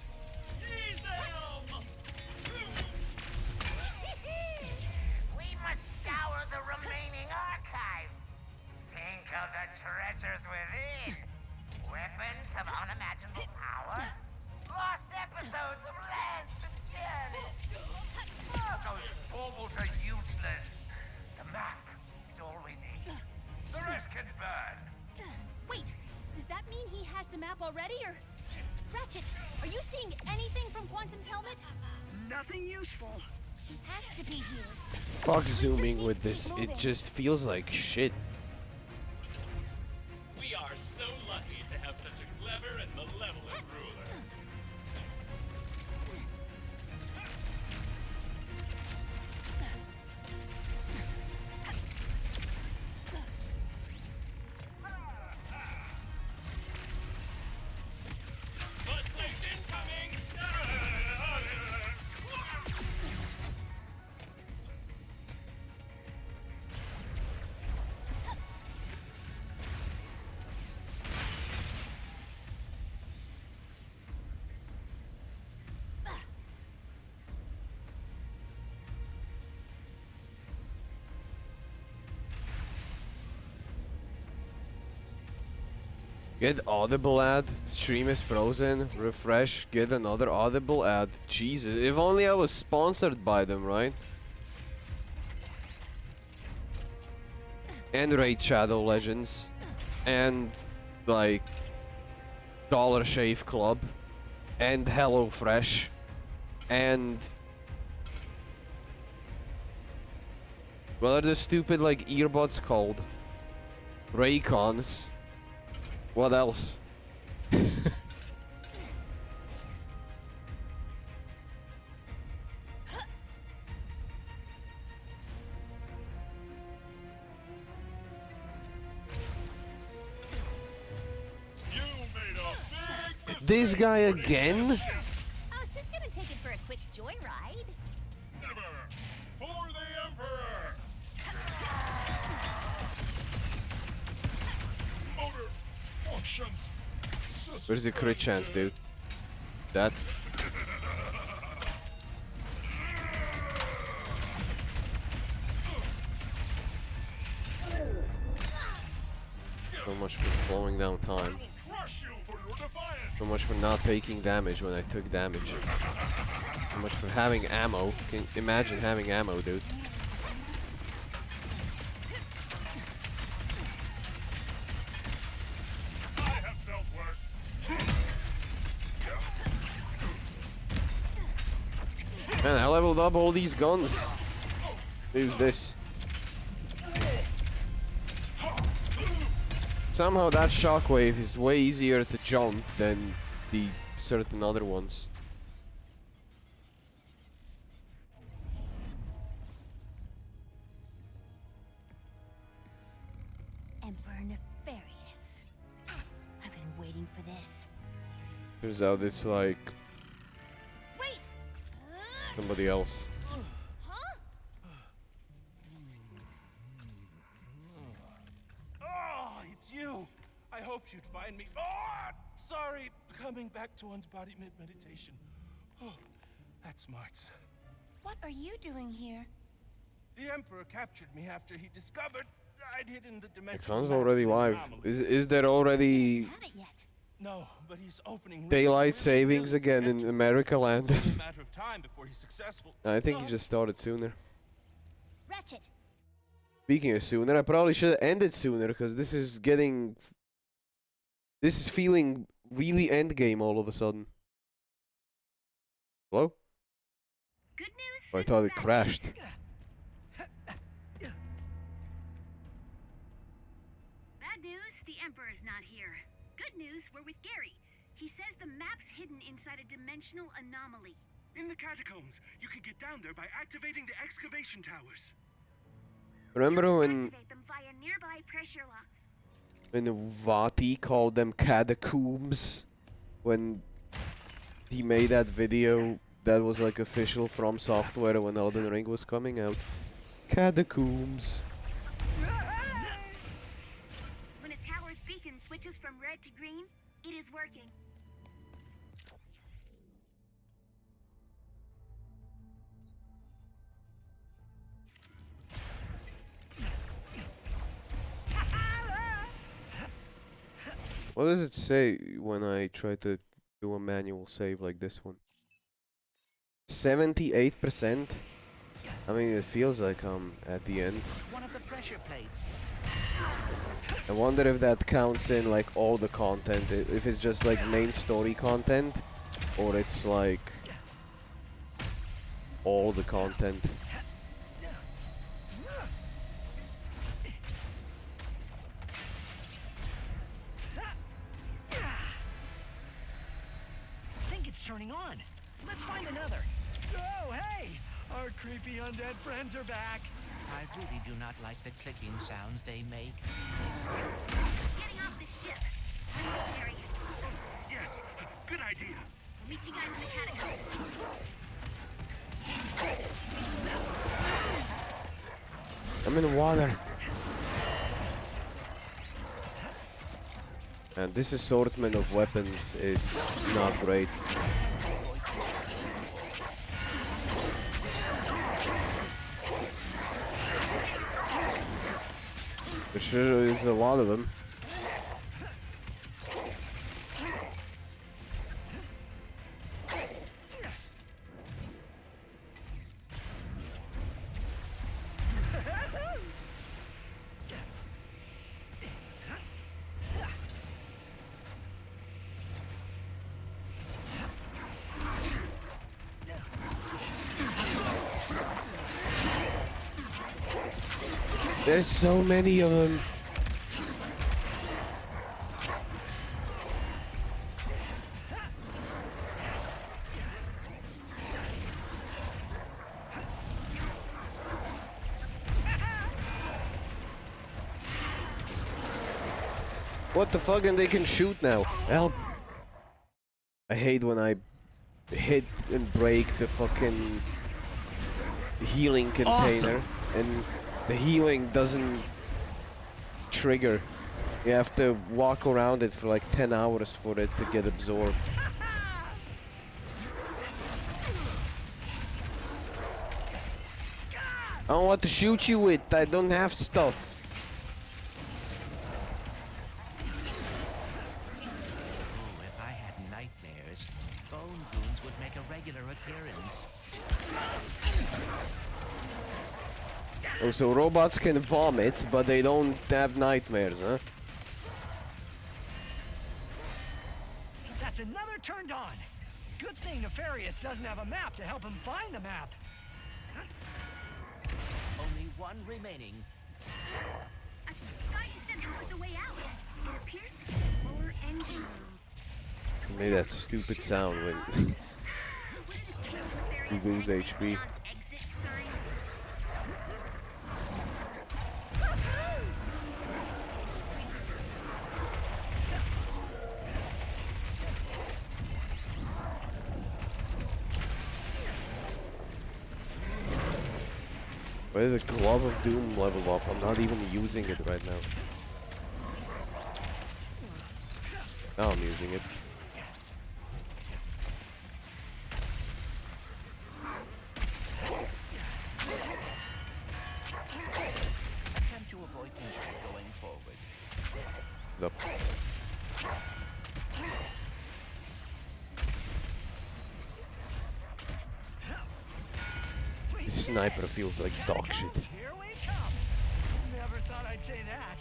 We must scour the remaining archives. Think of the treasures within. Weapons of unimaginable power. Lost episodes of Lance and Jen. Oh, those baubles are useless. The map is all we need. The rest can burn. Wait, does that mean he has the map already, or... Ratchet, are you seeing anything from Quantum's helmet? Nothing useful. He has to be here. Fuck zooming with this, it just feels like shit. We are so lucky to have such a clever and malevolent ruler. Footplace incoming! Get Audible ad, stream is frozen, refresh, get another Audible ad. Jesus, if only I was sponsored by them, right? And Raid Shadow Legends. And, like, Dollar Shave Club. And HelloFresh. And... what are the stupid, like, earbuds called? Raycons. What else? This guy again? I was just gonna take it for a quick joyride. Never! For the Emperor! Motor functions. Where's the crit chance, dude? That? So much for slowing down time. So much for not taking damage when I took damage. So much for having ammo. Can you imagine having ammo, dude. Man, I leveled up all these guns. Use this. Somehow that shockwave is way easier to jump than the certain other ones. Emperor Nefarious. I've been waiting for this. Turns out it's like somebody else. Oh, it's you. I hoped you'd find me. Oh, sorry. Coming back to one's body mid-meditation. Oh, that's smarts. What are you doing here? The Emperor captured me after he discovered I'd hidden the The dimensional con's map already in the live. anomaly. Is there already No, but he's opening daylight savings again in America land? It's only a matter of time before he's successful. I think he just started sooner. Ratchet. Speaking of sooner, I probably should have ended sooner because this is getting. This is feeling really endgame all of a sudden. Hello? Good news. Oh, I thought it crashed. Bad news, the Emperor's not here. Good news, we're with Gary. He says the map's hidden inside a dimensional anomaly. In the catacombs, you can get down there by activating the excavation towers. Remember when Activate them via nearby pressure locks. Vati called them catacombs when he made that video that was like official from software when Elden Ring was coming out? Catacombs. When a tower's beacon switches from red to green, it is working. What does it say when I try to do a manual save like this one? 78%? I mean, it feels like I'm at the end. One of the pressure plates. I wonder if that counts in like all the content, if it's just like main story content, or it's like all the content. I think it's turning on. Let's find another. Oh, hey! Our creepy undead friends are back. I really do not like the clicking sounds they make. Getting off the ship. Gary, Yes, good idea. we'll meet you guys in the catacombs. I'm in the water. And this assortment of weapons is not great. There sure is a lot of them. There's so many of them. What the fuck, and they can shoot now. Help. I hate when I hit and break the fucking healing container and the healing doesn't trigger. You have to walk around it for like 10 hours for it to get absorbed. I don't want to shoot you with. I don't have stuff. Oh, if I had nightmares, bone goons would make a regular appearance. Oh, so robots can vomit, but they don't have nightmares, huh? That's another turned on. Good thing Nefarious doesn't have a map to help him find the map. Only one remaining. I thought you said this was the way out. It appears to be the lower engine room. Made that stupid sound when you lose HP. Where did the Glove of Doom level up? I'm not even using it right now. Now I'm using it. Attempt to avoid injury going forward. Up. This sniper feels like dog shit. Here we come. Never thought I'd say that.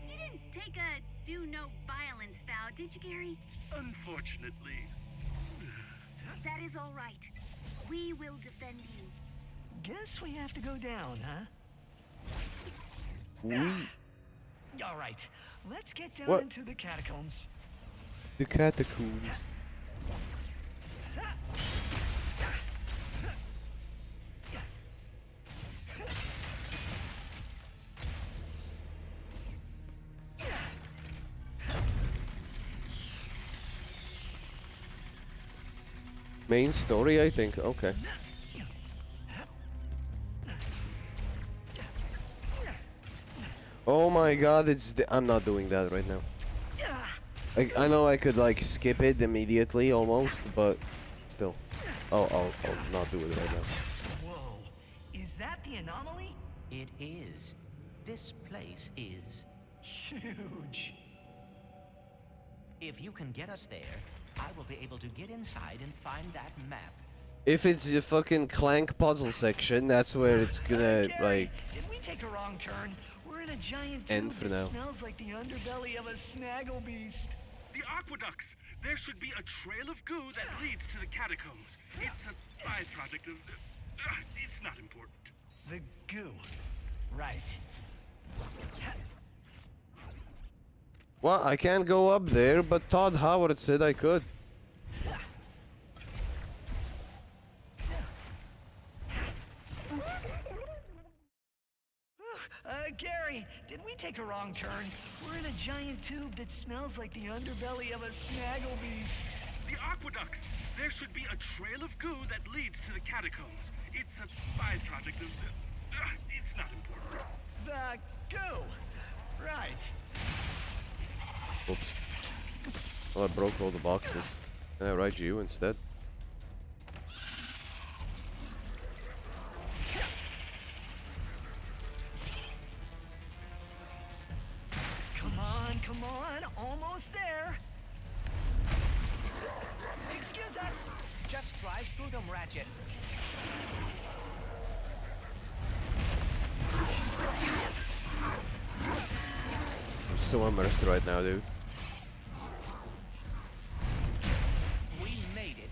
You didn't take a do no violence vow, did you, Gary? Unfortunately. That is all right. We will defend you. Guess we have to go down, huh? All right, let's get down What? into the catacombs. The catacombs. Main story, I think. Okay. Oh my god, I'm not doing that right now. I know I could like skip it immediately almost, but still. I'll not do it right now. Whoa, is that the anomaly? It is. This place is Huge. If you can get us there, I will be able to get inside and find that map. If it's the fucking Clank puzzle section, that's where it's gonna like Did we take a wrong turn? We're in a giant end tube for that now. smells like the underbelly of a snaggle beast. The aqueducts. There should be a trail of goo that leads to the catacombs. It's a byproduct of... it's not important. The goo. Right. Well, I can't go up there, but Todd Howard said I could. Gary, did we take a wrong turn? We're in a giant tube that smells like the underbelly of a snaggle beast. The aqueducts. There should be a trail of goo that leads to the catacombs. It's a byproduct of... it's not important. The goo. Right. Oops. Well, I broke all the boxes. Can I write you instead? Come on, almost there. Excuse us. Just drive through them, Ratchet. I'm so immersed right now, dude. We made it.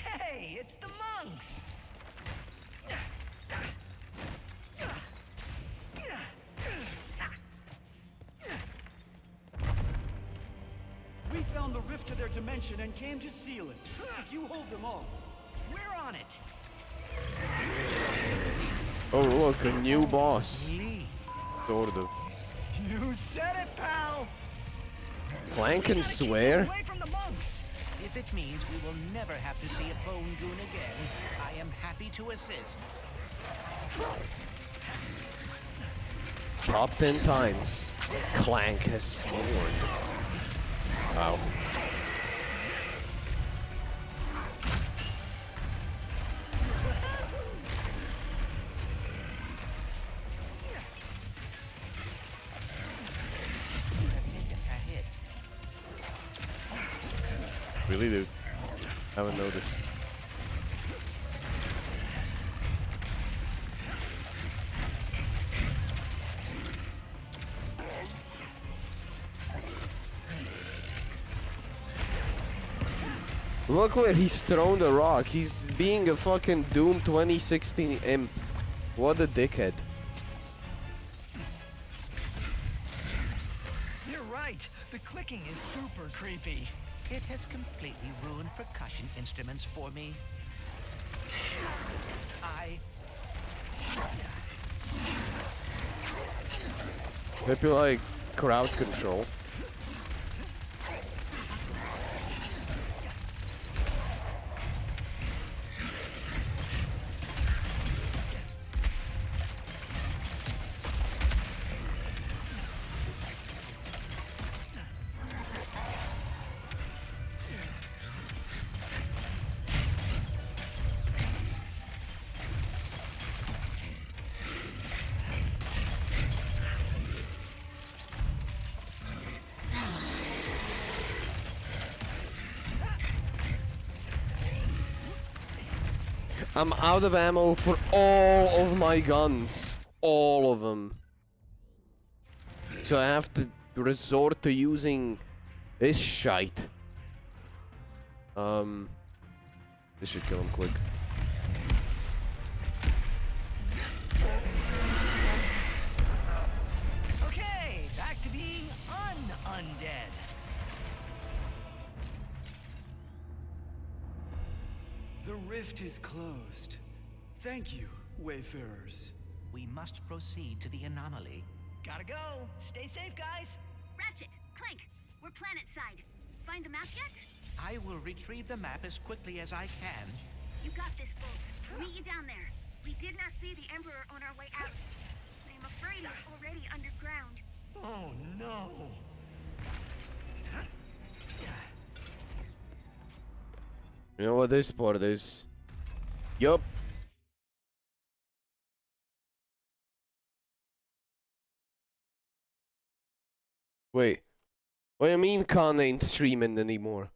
Hey, it's the monks. We found the rift to their dimension and came to seal it. If you hold them off. We're on it. Oh look, a new boss. Sort of. You said it, pal. Clank can swear? Away from the monks. If it means we will never have to see a bone goon again, I am happy to assist. Top 10 times. Clank has sworn. Wow. Really, dude? Haven't noticed. Look where he's thrown the rock. He's being a fucking Doom 2016 imp. What a dickhead. You're right. The clicking is super creepy. It has completely ruined percussion instruments for me. Hope you like crowd control. I'm out of ammo for all of my guns. All of them. So I have to resort to using this shite. This should kill him quick. Okay, back to being undead. The rift is closed. Thank you, wayfarers. We must proceed to the anomaly. Gotta go. Stay safe, guys. Ratchet, Clank, we're planet side. Find the map yet? I will retrieve the map as quickly as I can. You got this, Bolt. We'll meet you down there. We did not see the Emperor on our way out. I'm afraid he's already underground. Oh no. You know what this part is? Yup. Wait. What do you mean Khan ain't streaming anymore?